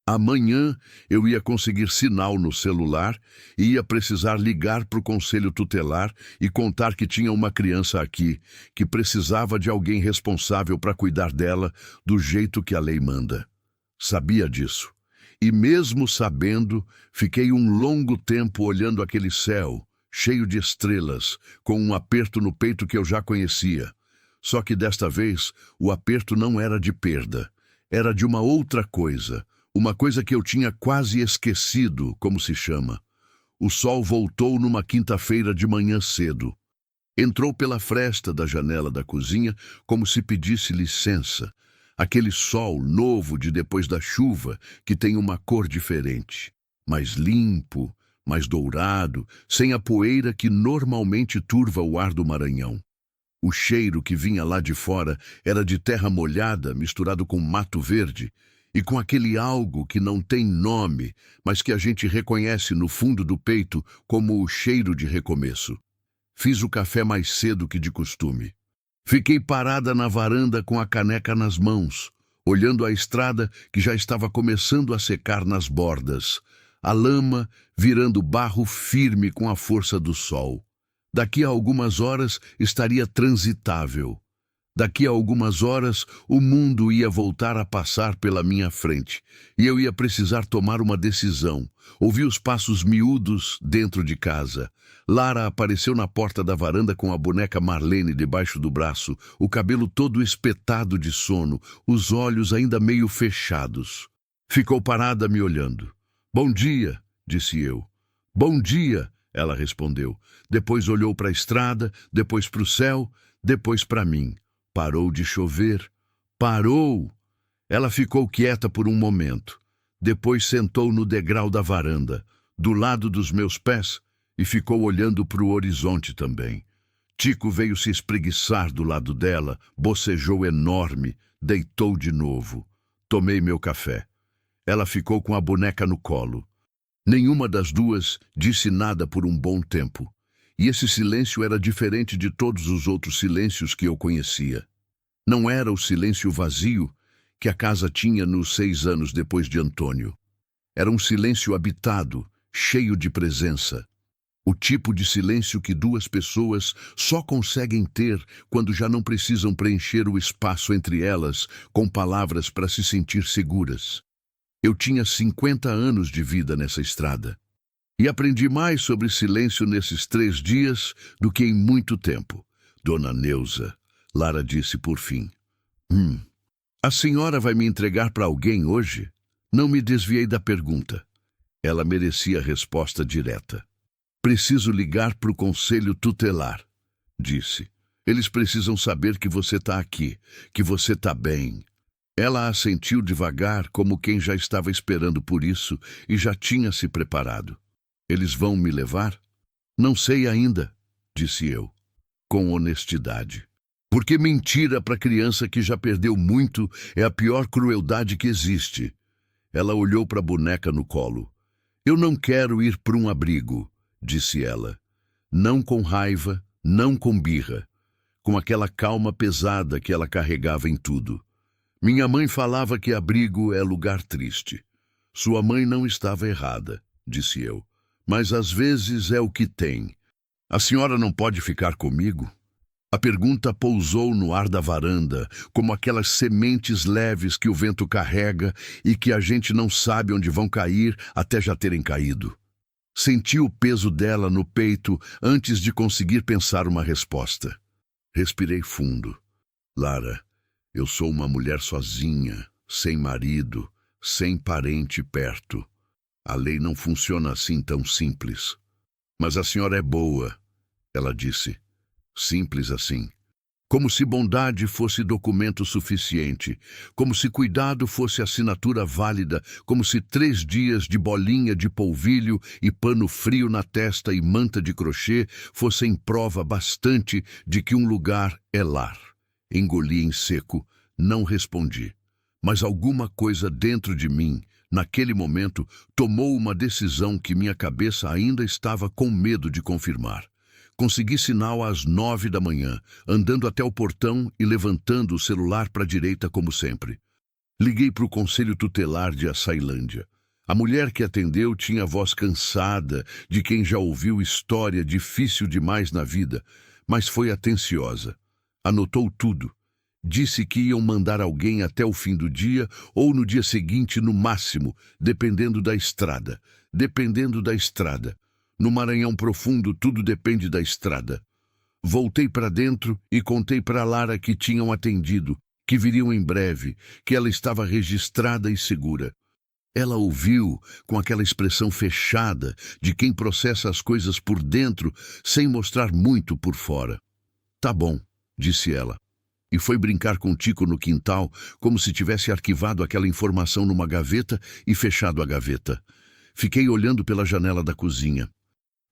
Amanhã eu ia conseguir sinal no celular e ia precisar ligar para o conselho tutelar e contar que tinha uma criança aqui, que precisava de alguém responsável para cuidar dela do jeito que a lei manda. Sabia disso. E mesmo sabendo, fiquei um longo tempo olhando aquele céu, cheio de estrelas, com um aperto no peito que eu já conhecia. Só que desta vez, o aperto não era de perda, era de uma outra coisa. Uma coisa que eu tinha quase esquecido, como se chama. O sol voltou numa quinta-feira de manhã cedo. Entrou pela fresta da janela da cozinha como se pedisse licença. Aquele sol novo de depois da chuva que tem uma cor diferente. Mais limpo, mais dourado, sem a poeira que normalmente turva o ar do Maranhão. O cheiro que vinha lá de fora era de terra molhada misturado com mato verde, e com aquele algo que não tem nome, mas que a gente reconhece no fundo do peito como o cheiro de recomeço. Fiz o café mais cedo que de costume. Fiquei parada na varanda com a caneca nas mãos, olhando a estrada que já estava começando a secar nas bordas, a lama virando barro firme com a força do sol. Daqui a algumas horas estaria transitável. Daqui a algumas horas, o mundo ia voltar a passar pela minha frente, e eu ia precisar tomar uma decisão. Ouvi os passos miúdos dentro de casa. Lara apareceu na porta da varanda com a boneca Marlene debaixo do braço, o cabelo todo espetado de sono, os olhos ainda meio fechados. Ficou parada me olhando. "Bom dia", disse eu. "Bom dia", ela respondeu. Depois olhou para a estrada, depois para o céu, depois para mim. Parou de chover. Parou! Ela ficou quieta por um momento. Depois sentou no degrau da varanda, do lado dos meus pés, e ficou olhando para o horizonte também. Tico veio se espreguiçar do lado dela, bocejou enorme, deitou de novo. Tomei meu café. Ela ficou com a boneca no colo. Nenhuma das duas disse nada por um bom tempo. E esse silêncio era diferente de todos os outros silêncios que eu conhecia. Não era o silêncio vazio que a casa tinha nos 6 anos depois de Antônio. Era um silêncio habitado, cheio de presença. O tipo de silêncio que duas pessoas só conseguem ter quando já não precisam preencher o espaço entre elas com palavras para se sentir seguras. Eu tinha 50 anos de vida nessa estrada. E aprendi mais sobre silêncio nesses 3 dias do que em muito tempo. "Dona Neuza", Lara disse por fim. A senhora vai me entregar para alguém hoje?" Não me desviei da pergunta. Ela merecia resposta direta. "Preciso ligar para o conselho tutelar", disse. "Eles precisam saber que você está aqui, que você está bem." Ela assentiu devagar, como quem já estava esperando por isso e já tinha se preparado. "Eles vão me levar?" "Não sei ainda", disse eu, com honestidade. Porque mentira para criança que já perdeu muito é a pior crueldade que existe. Ela olhou para a boneca no colo. "Eu não quero ir para um abrigo", disse ela. Não com raiva, não com birra. Com aquela calma pesada que ela carregava em tudo. "Minha mãe falava que abrigo é lugar triste. Sua mãe não estava errada", disse eu. "Mas às vezes é o que tem. A senhora não pode ficar comigo?" A pergunta pousou no ar da varanda, como aquelas sementes leves que o vento carrega e que a gente não sabe onde vão cair até já terem caído. Senti o peso dela no peito antes de conseguir pensar uma resposta. Respirei fundo. "Lara, eu sou uma mulher sozinha, sem marido, sem parente perto. A lei não funciona assim tão simples." "Mas a senhora é boa", ela disse. Simples assim. Como se bondade fosse documento suficiente, como se cuidado fosse assinatura válida, como se 3 dias de bolinha de polvilho e pano frio na testa e manta de crochê fossem prova bastante de que um lugar é lar. Engoli em seco, não respondi. Mas alguma coisa dentro de mim, naquele momento, tomou uma decisão que minha cabeça ainda estava com medo de confirmar. Consegui sinal às 9 da manhã, andando até o portão e levantando o celular para a direita como sempre. Liguei para o conselho tutelar de Açailândia. A mulher que atendeu tinha a voz cansada de quem já ouviu história difícil demais na vida, mas foi atenciosa. Anotou tudo. Disse que iam mandar alguém até o fim do dia ou no dia seguinte no máximo, dependendo da estrada. Dependendo da estrada. No Maranhão Profundo, tudo depende da estrada. Voltei para dentro e contei para Lara que tinham atendido, que viriam em breve, que ela estava registrada e segura. Ela ouviu com aquela expressão fechada de quem processa as coisas por dentro sem mostrar muito por fora. "Tá bom", disse ela. E foi brincar com Tico no quintal, como se tivesse arquivado aquela informação numa gaveta e fechado a gaveta. Fiquei olhando pela janela da cozinha.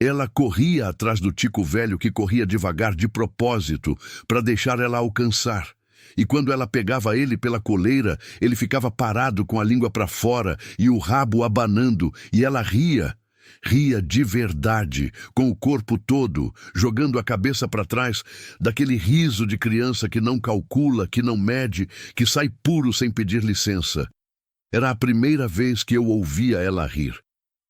Ela corria atrás do Tico velho que corria devagar de propósito para deixar ela alcançar. E quando ela pegava ele pela coleira, ele ficava parado com a língua para fora e o rabo abanando, e ela ria. Ria de verdade, com o corpo todo, jogando a cabeça para trás, daquele riso de criança que não calcula, que não mede, que sai puro sem pedir licença. Era a primeira vez que eu ouvia ela rir.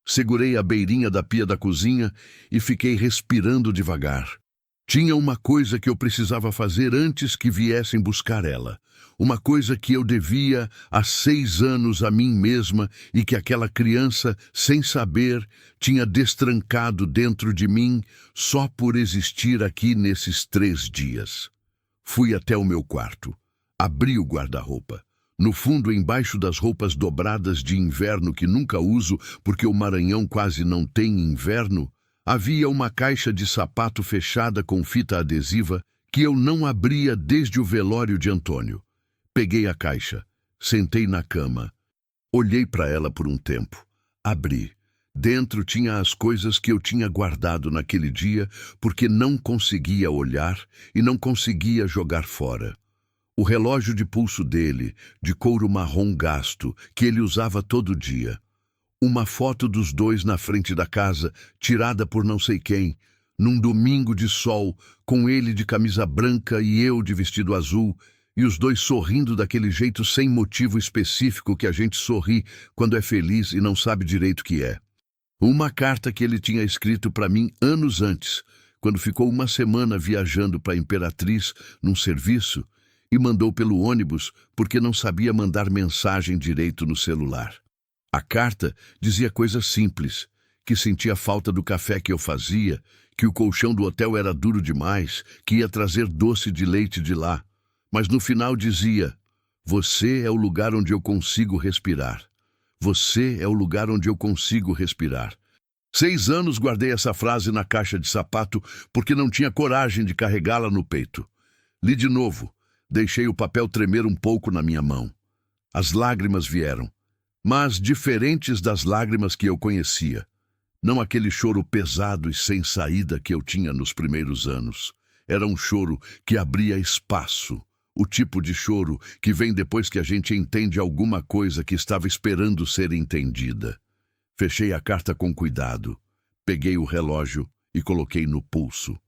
Segurei a beirinha da pia da cozinha e fiquei respirando devagar. Tinha uma coisa que eu precisava fazer antes que viessem buscar ela. Uma coisa que eu devia há 6 anos a mim mesma e que aquela criança, sem saber, tinha destrancado dentro de mim só por existir aqui nesses 3 dias. Fui até o meu quarto. Abri o guarda-roupa. No fundo, embaixo das roupas dobradas de inverno que nunca uso porque o Maranhão quase não tem inverno, havia uma caixa de sapato fechada com fita adesiva que eu não abria desde o velório de Antônio. Peguei a caixa, sentei na cama, olhei para ela por um tempo, abri. Dentro tinha as coisas que eu tinha guardado naquele dia porque não conseguia olhar e não conseguia jogar fora. O relógio de pulso dele, de couro marrom gasto, que ele usava todo dia. Uma foto dos dois na frente da casa, tirada por não sei quem, num domingo de sol, com ele de camisa branca e eu de vestido azul, e os dois sorrindo daquele jeito sem motivo específico que a gente sorri quando é feliz e não sabe direito o que é. Uma carta que ele tinha escrito para mim anos antes, quando ficou uma semana viajando para Imperatriz num serviço, e mandou pelo ônibus porque não sabia mandar mensagem direito no celular. A carta dizia coisas simples, que sentia falta do café que eu fazia, que o colchão do hotel era duro demais, que ia trazer doce de leite de lá. Mas no final dizia: você é o lugar onde eu consigo respirar. Você é o lugar onde eu consigo respirar. 6 anos guardei essa frase na caixa de sapato porque não tinha coragem de carregá-la no peito. Li de novo. Deixei o papel tremer um pouco na minha mão. As lágrimas vieram, mas diferentes das lágrimas que eu conhecia. Não aquele choro pesado e sem saída que eu tinha nos primeiros anos. Era um choro que abria espaço. O tipo de choro que vem depois que a gente entende alguma coisa que estava esperando ser entendida. Fechei a carta com cuidado. Peguei o relógio e coloquei no pulso.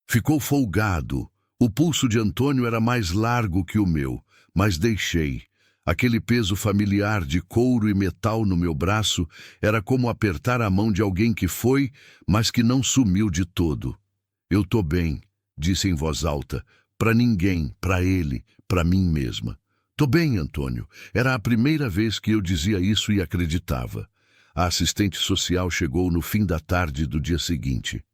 Ficou folgado. O pulso de Antônio era mais largo que o meu, mas deixei. Aquele peso familiar de couro e metal no meu braço era como apertar a mão de alguém que foi, mas que não sumiu de todo. Eu tô bem, disse em voz alta, para ninguém, para ele, para mim mesma. Tô bem, Antônio. Era a primeira vez que eu dizia isso e acreditava. A assistente social chegou no fim da tarde do dia seguinte.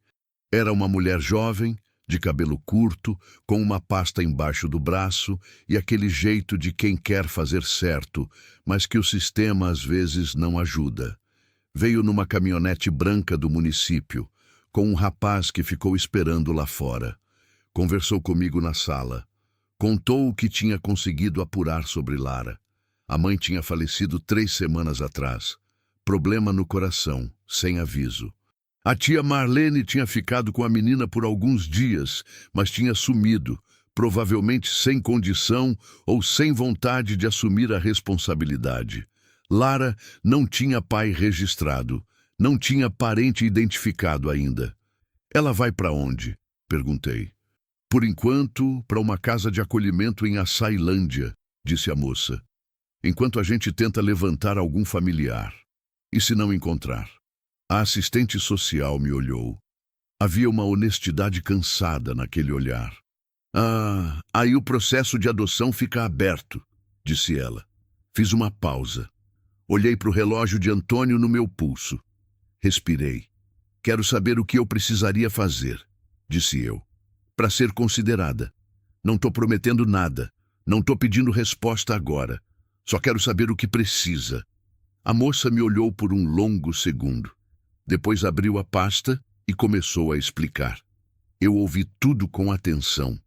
Era uma mulher jovem, de cabelo curto, com uma pasta embaixo do braço e aquele jeito de quem quer fazer certo, mas que o sistema às vezes não ajuda. Veio numa caminhonete branca do município, com um rapaz que ficou esperando lá fora. Conversou comigo na sala. Contou o que tinha conseguido apurar sobre Lara. A mãe tinha falecido 3 semanas atrás. Problema no coração, sem aviso. A tia Marlene tinha ficado com a menina por alguns dias, mas tinha sumido, provavelmente sem condição ou sem vontade de assumir a responsabilidade. Lara não tinha pai registrado, não tinha parente identificado ainda. Ela vai para onde? Perguntei. Por enquanto, para uma casa de acolhimento em Açailândia, disse a moça. Enquanto a gente tenta levantar algum familiar. E se não encontrar? A assistente social me olhou. Havia uma honestidade cansada naquele olhar. Ah, aí o processo de adoção fica aberto, disse ela. Fiz uma pausa. Olhei para o relógio de Antônio no meu pulso. Respirei. Quero saber o que eu precisaria fazer, disse eu, para ser considerada. Não estou prometendo nada. Não estou pedindo resposta agora. Só quero saber o que precisa. A moça me olhou por um longo segundo. Depois abriu a pasta e começou a explicar. Eu ouvi tudo com atenção.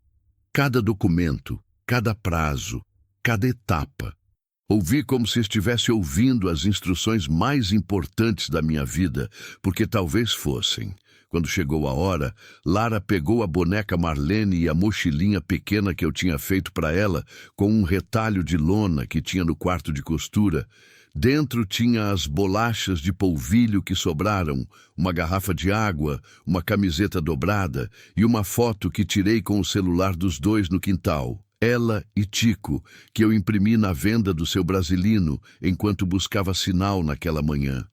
Cada documento, cada prazo, cada etapa. Ouvi como se estivesse ouvindo as instruções mais importantes da minha vida, porque talvez fossem. Quando chegou a hora, Lara pegou a boneca Marlene e a mochilinha pequena que eu tinha feito para ela, com um retalho de lona que tinha no quarto de costura. Dentro tinha as bolachas de polvilho que sobraram, uma garrafa de água, uma camiseta dobrada e uma foto que tirei com o celular dos dois no quintal. Ela e Tico, que eu imprimi na venda do seu brasilino enquanto buscava sinal naquela manhã.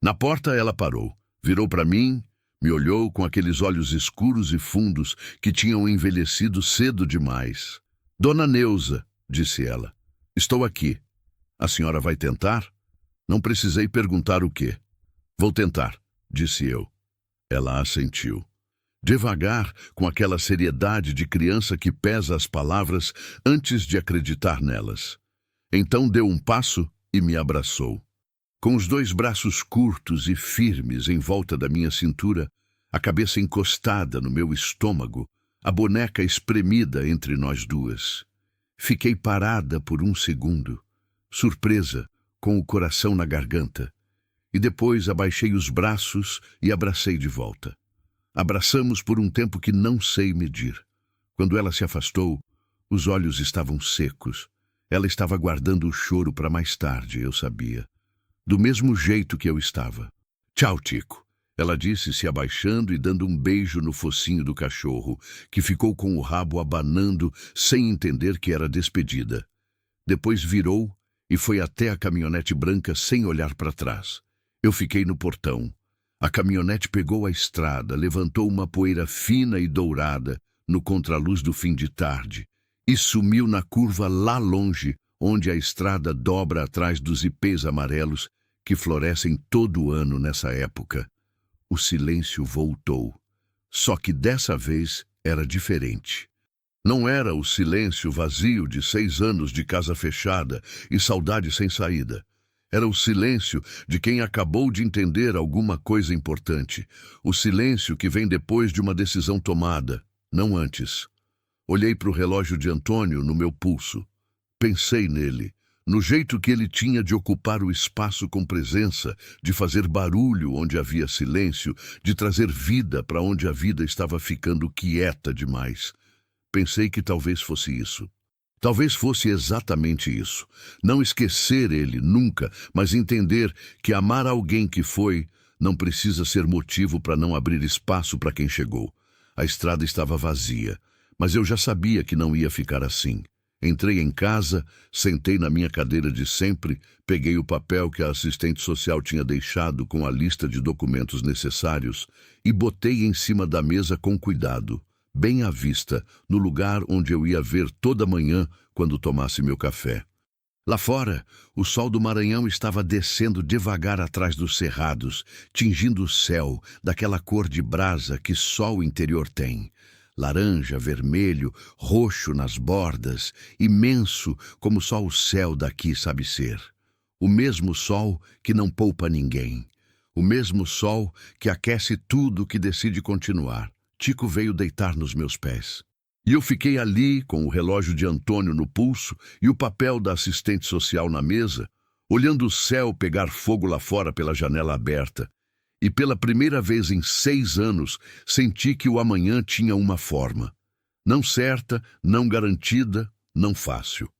Na porta ela parou, virou para mim, me olhou com aqueles olhos escuros e fundos que tinham envelhecido cedo demais. Dona Neuza, disse ela, estou aqui. A senhora vai tentar? Não precisei perguntar o quê. Vou tentar, disse eu. Ela assentiu. Devagar, com aquela seriedade de criança que pesa as palavras antes de acreditar nelas. Então deu um passo e me abraçou. Com os dois braços curtos e firmes em volta da minha cintura, a cabeça encostada no meu estômago, a boneca espremida entre nós duas. Fiquei parada por um segundo, surpresa, com o coração na garganta, e depois abaixei os braços e abracei de volta. Abraçamos por um tempo que não sei medir. Quando ela se afastou, os olhos estavam secos. Ela estava guardando o choro para mais tarde, eu sabia. Do mesmo jeito que eu estava. Tchau, Tico, ela disse, se abaixando e dando um beijo no focinho do cachorro, que ficou com o rabo abanando sem entender que era despedida. Depois virou e foi até a caminhonete branca sem olhar para trás. Eu fiquei no portão. A caminhonete pegou a estrada, levantou uma poeira fina e dourada no contraluz do fim de tarde e sumiu na curva lá longe, onde a estrada dobra atrás dos ipês amarelos que florescem todo o ano nessa época. O silêncio voltou. Só que dessa vez era diferente. Não era o silêncio vazio de 6 anos de casa fechada e saudade sem saída. Era o silêncio de quem acabou de entender alguma coisa importante. O silêncio que vem depois de uma decisão tomada, não antes. Olhei para o relógio de Antônio no meu pulso. Pensei nele, no jeito que ele tinha de ocupar o espaço com presença, de fazer barulho onde havia silêncio, de trazer vida para onde a vida estava ficando quieta demais. Pensei que talvez fosse isso. Talvez fosse exatamente isso. Não esquecer ele nunca, mas entender que amar alguém que foi não precisa ser motivo para não abrir espaço para quem chegou. A estrada estava vazia, mas eu já sabia que não ia ficar assim. Entrei em casa, sentei na minha cadeira de sempre, peguei o papel que a assistente social tinha deixado com a lista de documentos necessários e botei em cima da mesa com cuidado, bem à vista, no lugar onde eu ia ver toda manhã quando tomasse meu café. Lá fora, o sol do Maranhão estava descendo devagar atrás dos cerrados, tingindo o céu daquela cor de brasa que só o interior tem. Laranja, vermelho, roxo nas bordas, imenso como só o céu daqui sabe ser. O mesmo sol que não poupa ninguém. O mesmo sol que aquece tudo que decide continuar. Tico veio deitar nos meus pés. E eu fiquei ali, com o relógio de Antônio no pulso e o papel da assistente social na mesa, olhando o céu pegar fogo lá fora pela janela aberta. E pela primeira vez em 6 anos, senti que o amanhã tinha uma forma. Não certa, não garantida, não fácil.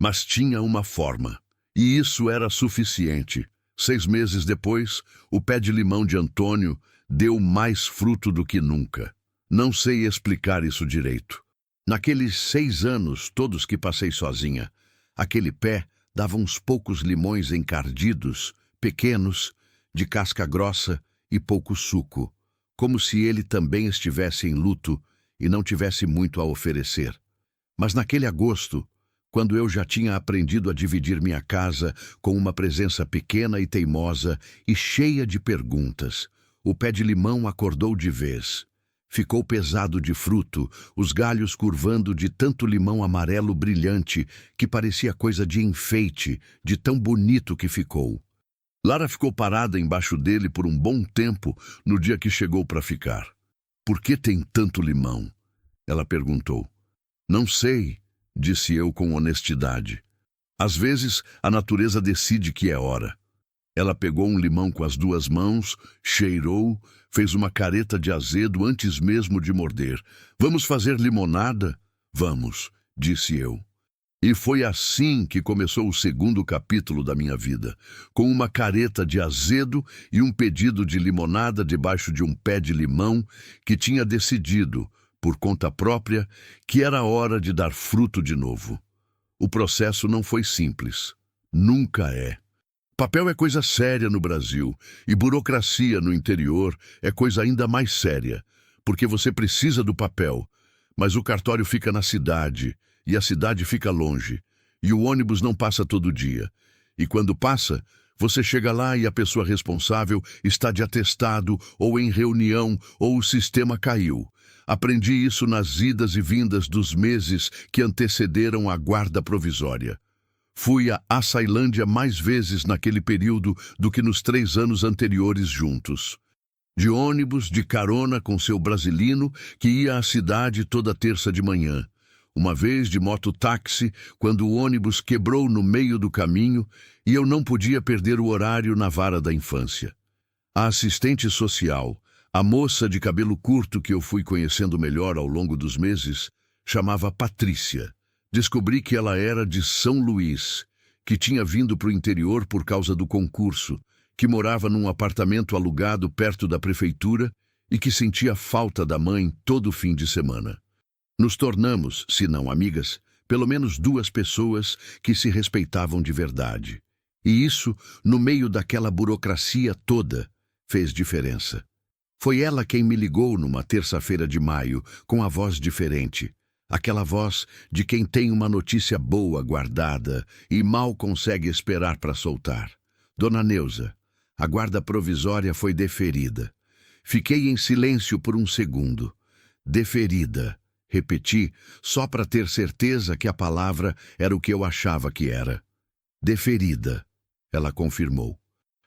Mas tinha uma forma. E isso era suficiente. 6 meses depois, o pé de limão de Antônio deu mais fruto do que nunca. Não sei explicar isso direito. Naqueles 6 anos, todos que passei sozinha, aquele pé dava uns poucos limões encardidos, pequenos, de casca grossa e pouco suco, como se ele também estivesse em luto e não tivesse muito a oferecer. Mas naquele agosto, quando eu já tinha aprendido a dividir minha casa com uma presença pequena e teimosa e cheia de perguntas, o pé de limão acordou de vez. Ficou pesado de fruto, os galhos curvando de tanto limão amarelo brilhante que parecia coisa de enfeite, de tão bonito que ficou. Lara ficou parada embaixo dele por um bom tempo no dia que chegou para ficar. Por que tem tanto limão? Ela perguntou. Não sei, disse eu com honestidade. Às vezes, a natureza decide que é hora. Ela pegou um limão com as 2 mãos, cheirou, fez uma careta de azedo antes mesmo de morder. Vamos fazer limonada? Vamos, disse eu. E foi assim que começou o segundo capítulo da minha vida, com uma careta de azedo e um pedido de limonada debaixo de um pé de limão que tinha decidido, por conta própria, que era hora de dar fruto de novo. O processo não foi simples. Nunca é. Papel é coisa séria no Brasil, e burocracia no interior é coisa ainda mais séria, porque você precisa do papel, mas o cartório fica na cidade, e a cidade fica longe, e o ônibus não passa todo dia. E quando passa, você chega lá e a pessoa responsável está de atestado, ou em reunião, ou o sistema caiu. Aprendi isso nas idas e vindas dos meses que antecederam a guarda provisória. Fui a Açailândia mais vezes naquele período do que nos 3 anos anteriores juntos. De ônibus, de carona com seu brasilino, que ia à cidade toda terça de manhã. Uma vez de mototáxi, quando o ônibus quebrou no meio do caminho e eu não podia perder o horário na vara da infância. A assistente social, a moça de cabelo curto que eu fui conhecendo melhor ao longo dos meses, chamava Patrícia. Descobri que ela era de São Luís, que tinha vindo para o interior por causa do concurso, que morava num apartamento alugado perto da prefeitura e que sentia falta da mãe todo fim de semana. Nos tornamos, se não amigas, pelo menos 2 pessoas que se respeitavam de verdade. E isso, no meio daquela burocracia toda, fez diferença. Foi ela quem me ligou numa terça-feira de maio, com a voz diferente. Aquela voz de quem tem uma notícia boa guardada e mal consegue esperar para soltar. Dona Neuza, a guarda provisória foi deferida. Fiquei em silêncio por um segundo. Deferida. Repeti, só para ter certeza que a palavra era o que eu achava que era. Deferida. Ela confirmou.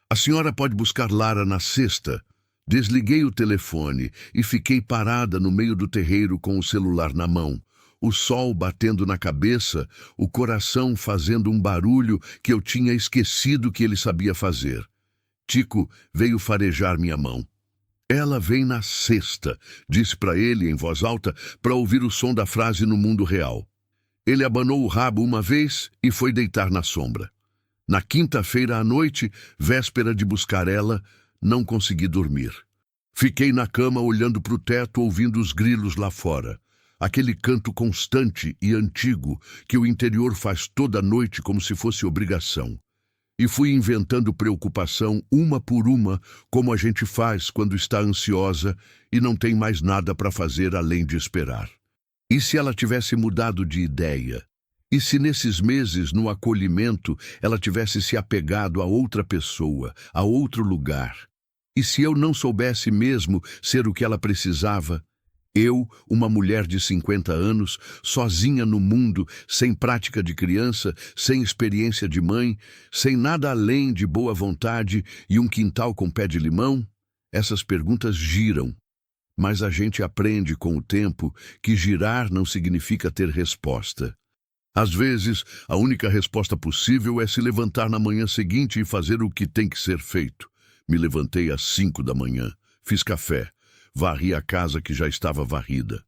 A senhora pode buscar Lara na sexta. Desliguei o telefone e fiquei parada no meio do terreiro com o celular na mão. O sol batendo na cabeça, o coração fazendo um barulho que eu tinha esquecido que ele sabia fazer. Tico veio farejar minha mão. Ela vem na sexta, disse para ele em voz alta para ouvir o som da frase no mundo real. Ele abanou o rabo uma vez e foi deitar na sombra. Na quinta-feira à noite, véspera de buscar ela, não consegui dormir. Fiquei na cama olhando para o teto, ouvindo os grilos lá fora. Aquele canto constante e antigo que o interior faz toda noite como se fosse obrigação. E fui inventando preocupação uma por uma, como a gente faz quando está ansiosa e não tem mais nada para fazer além de esperar. E se ela tivesse mudado de ideia? E se nesses meses, no acolhimento, ela tivesse se apegado a outra pessoa, a outro lugar? E se eu não soubesse mesmo ser o que ela precisava? Eu, uma mulher de 50 anos, sozinha no mundo, sem prática de criança, sem experiência de mãe, sem nada além de boa vontade e um quintal com pé de limão? Essas perguntas giram. Mas a gente aprende com o tempo que girar não significa ter resposta. Às vezes, a única resposta possível é se levantar na manhã seguinte e fazer o que tem que ser feito. Me levantei às 5 da manhã, fiz café. Varri a casa que já estava varrida.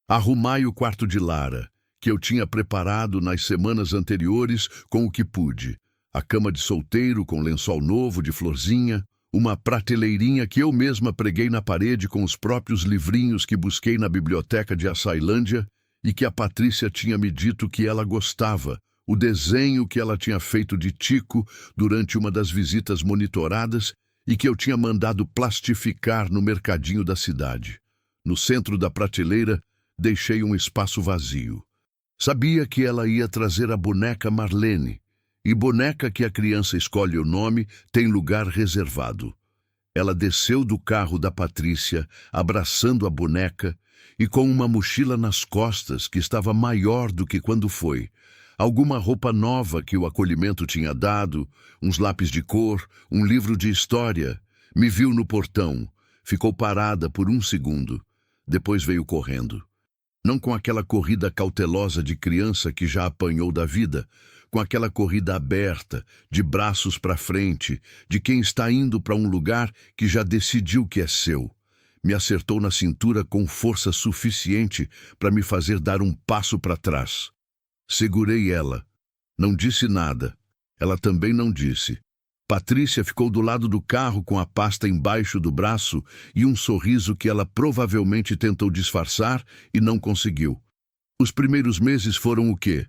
Arrumai o quarto de Lara, que eu tinha preparado nas semanas anteriores com o que pude. A cama de solteiro com lençol novo de florzinha, uma prateleirinha que eu mesma preguei na parede com os próprios livrinhos que busquei na biblioteca de Açailândia e que a Patrícia tinha me dito que ela gostava, o desenho que ela tinha feito de Tico durante uma das visitas monitoradas e que eu tinha mandado plastificar no mercadinho da cidade. No centro da prateleira, deixei um espaço vazio. Sabia que ela ia trazer a boneca Marlene, e boneca que a criança escolhe o nome tem lugar reservado. Ela desceu do carro da Patrícia, abraçando a boneca, e com uma mochila nas costas que estava maior do que quando foi. Alguma roupa nova que o acolhimento tinha dado, uns lápis de cor, um livro de história. Me viu no portão, ficou parada por um segundo. Depois veio correndo. Não com aquela corrida cautelosa de criança que já apanhou da vida, com aquela corrida aberta, de braços para frente, de quem está indo para um lugar que já decidiu que é seu. Me acertou na cintura com força suficiente para me fazer dar um passo para trás. Segurei ela. Não disse nada. Ela também não disse. Patrícia ficou do lado do carro com a pasta embaixo do braço e um sorriso que ela provavelmente tentou disfarçar e não conseguiu. Os primeiros meses foram o quê?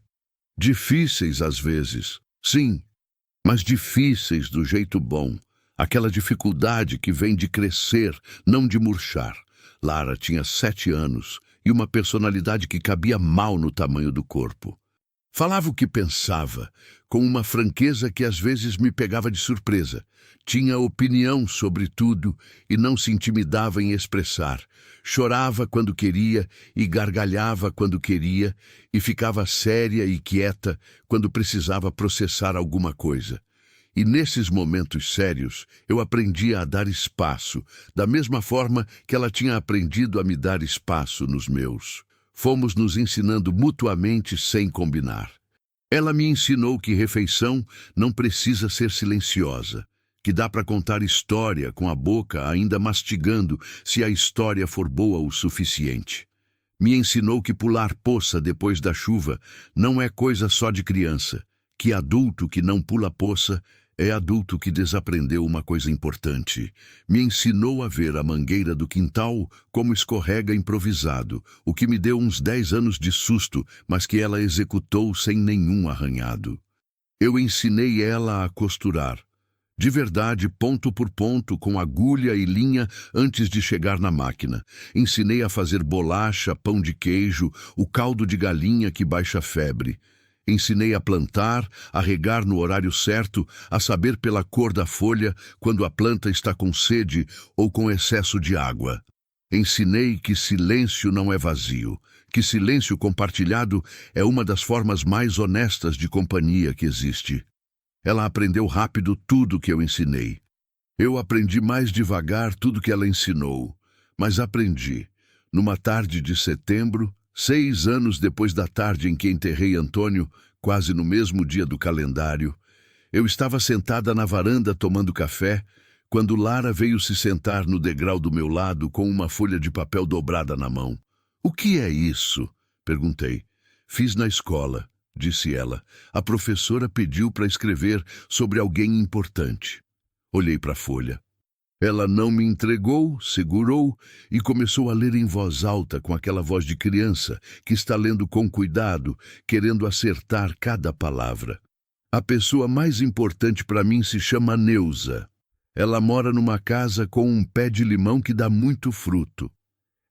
Difíceis às vezes, sim, mas difíceis do jeito bom. Aquela dificuldade que vem de crescer, não de murchar. Lara tinha 7 anos e uma personalidade que cabia mal no tamanho do corpo. Falava o que pensava, com uma franqueza que às vezes me pegava de surpresa. Tinha opinião sobre tudo e não se intimidava em expressar. Chorava quando queria e gargalhava quando queria e ficava séria e quieta quando precisava processar alguma coisa. E nesses momentos sérios, eu aprendia a dar espaço, da mesma forma que ela tinha aprendido a me dar espaço nos meus. Fomos nos ensinando mutuamente sem combinar. Ela me ensinou que refeição não precisa ser silenciosa, que dá para contar história com a boca ainda mastigando se a história for boa o suficiente. Me ensinou que pular poça depois da chuva não é coisa só de criança, que adulto que não pula poça é adulto que desaprendeu uma coisa importante. Me ensinou a ver a mangueira do quintal como escorrega improvisado, o que me deu uns 10 anos de susto, mas que ela executou sem nenhum arranhado. Eu ensinei ela a costurar. De verdade, ponto por ponto, com agulha e linha antes de chegar na máquina. Ensinei a fazer bolacha, pão de queijo, o caldo de galinha que baixa febre. Ensinei a plantar, a regar no horário certo, a saber pela cor da folha quando a planta está com sede ou com excesso de água. Ensinei que silêncio não é vazio, que silêncio compartilhado é uma das formas mais honestas de companhia que existe. Ela aprendeu rápido tudo que eu ensinei. Eu aprendi mais devagar tudo que ela ensinou, mas aprendi. Numa tarde de setembro, 6 anos depois da tarde em que enterrei Antônio, quase no mesmo dia do calendário, eu estava sentada na varanda tomando café, quando Lara veio se sentar no degrau do meu lado com uma folha de papel dobrada na mão. "O que é isso?" perguntei. "Fiz na escola", disse ela. "A professora pediu para escrever sobre alguém importante." Olhei para a folha. Ela não me entregou, segurou e começou a ler em voz alta com aquela voz de criança que está lendo com cuidado, querendo acertar cada palavra. "A pessoa mais importante para mim se chama Neuza. Ela mora numa casa com um pé de limão que dá muito fruto.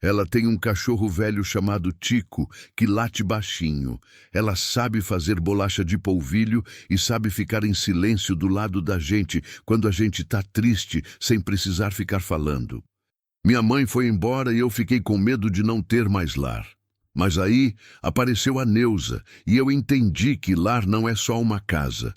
Ela tem um cachorro velho chamado Tico, que late baixinho. Ela sabe fazer bolacha de polvilho e sabe ficar em silêncio do lado da gente quando a gente tá triste, sem precisar ficar falando. Minha mãe foi embora e eu fiquei com medo de não ter mais lar. Mas aí apareceu a Neuza e eu entendi que lar não é só uma casa.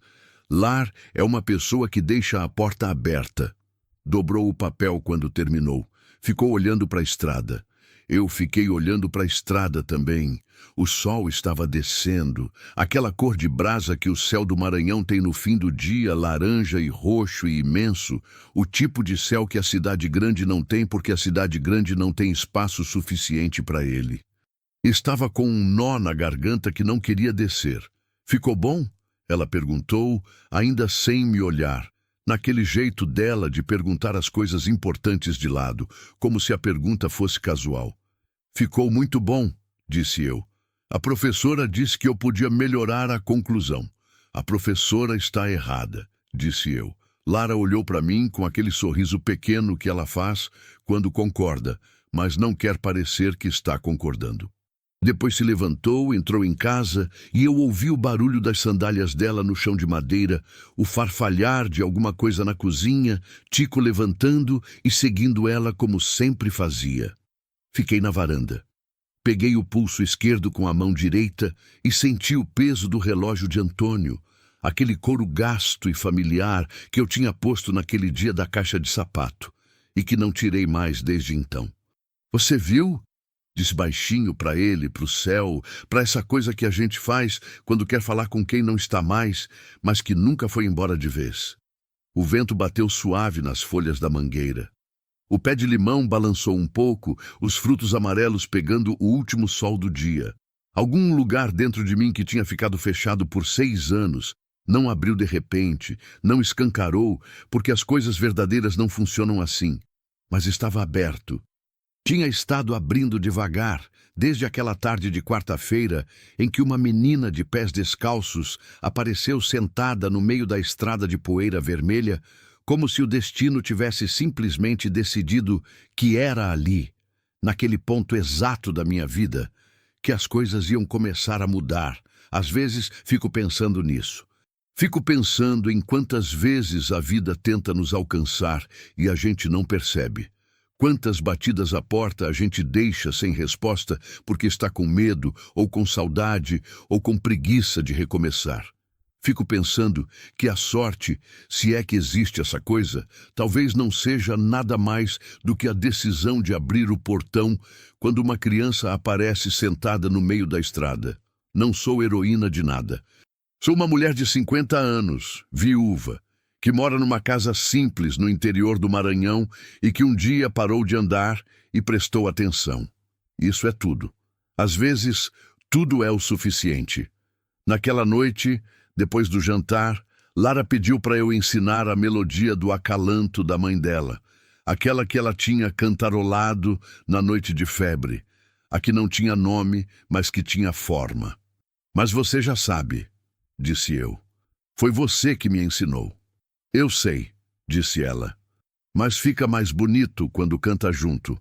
Lar é uma pessoa que deixa a porta aberta." Dobrou o papel quando terminou. Ficou olhando para a estrada. Eu fiquei olhando para a estrada também. O sol estava descendo, aquela cor de brasa que o céu do Maranhão tem no fim do dia, laranja e roxo e imenso, o tipo de céu que a cidade grande não tem porque a cidade grande não tem espaço suficiente para ele. Estava com um nó na garganta que não queria descer. "Ficou bom?" ela perguntou, ainda sem me olhar. Naquele jeito dela de perguntar as coisas importantes de lado, como se a pergunta fosse casual. "Ficou muito bom", disse eu. "A professora disse que eu podia melhorar a conclusão." "A professora está errada", disse eu. Lara olhou para mim com aquele sorriso pequeno que ela faz quando concorda, mas não quer parecer que está concordando. Depois se levantou, entrou em casa e eu ouvi o barulho das sandálias dela no chão de madeira, o farfalhar de alguma coisa na cozinha, Tico levantando e seguindo ela como sempre fazia. Fiquei na varanda. Peguei o pulso esquerdo com a mão direita e senti o peso do relógio de Antônio, aquele couro gasto e familiar que eu tinha posto naquele dia da caixa de sapato e que não tirei mais desde então. "Você viu?" Disse baixinho para ele, para o céu, para essa coisa que a gente faz quando quer falar com quem não está mais, mas que nunca foi embora de vez. O vento bateu suave nas folhas da mangueira. O pé de limão balançou um pouco, os frutos amarelos pegando o último sol do dia. Algum lugar dentro de mim que tinha ficado fechado por 6 anos não abriu de repente, não escancarou, porque as coisas verdadeiras não funcionam assim, mas estava aberto. Tinha estado abrindo devagar, desde aquela tarde de quarta-feira em que uma menina de pés descalços apareceu sentada no meio da estrada de poeira vermelha, como se o destino tivesse simplesmente decidido que era ali, naquele ponto exato da minha vida, que as coisas iam começar a mudar. Às vezes fico pensando nisso. Fico pensando em quantas vezes a vida tenta nos alcançar e a gente não percebe. Quantas batidas à porta a gente deixa sem resposta porque está com medo, ou com saudade, ou com preguiça de recomeçar. Fico pensando que a sorte, se é que existe essa coisa, talvez não seja nada mais do que a decisão de abrir o portão quando uma criança aparece sentada no meio da estrada. Não sou heroína de nada. Sou uma mulher de 50 anos, viúva, que mora numa casa simples no interior do Maranhão e que um dia parou de andar e prestou atenção. Isso é tudo. Às vezes, tudo é o suficiente. Naquela noite, depois do jantar, Lara pediu para eu ensinar a melodia do acalanto da mãe dela, aquela que ela tinha cantarolado na noite de febre, a que não tinha nome, mas que tinha forma. Mas você já sabe, disse eu. Foi você que me ensinou. Eu sei, disse ela, mas fica mais bonito quando canta junto.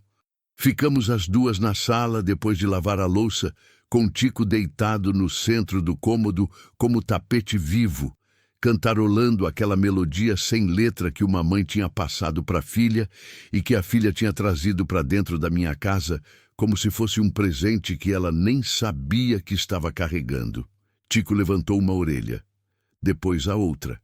Ficamos as duas na sala depois de lavar a louça, com Tico deitado no centro do cômodo como tapete vivo, cantarolando aquela melodia sem letra que uma mãe tinha passado para a filha e que a filha tinha trazido para dentro da minha casa como se fosse um presente que ela nem sabia que estava carregando. Tico levantou uma orelha, depois a outra.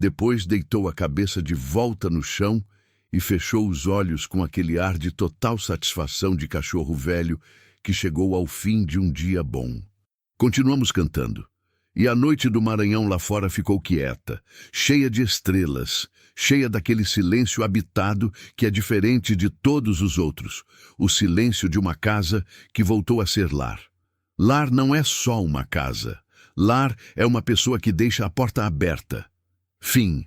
Depois deitou a cabeça de volta no chão e fechou os olhos com aquele ar de total satisfação de cachorro velho que chegou ao fim de um dia bom. Continuamos cantando, e a noite do Maranhão lá fora ficou quieta, cheia de estrelas, cheia daquele silêncio habitado que é diferente de todos os outros, o silêncio de uma casa que voltou a ser lar. Lar não é só uma casa. Lar é uma pessoa que deixa a porta aberta. Fim.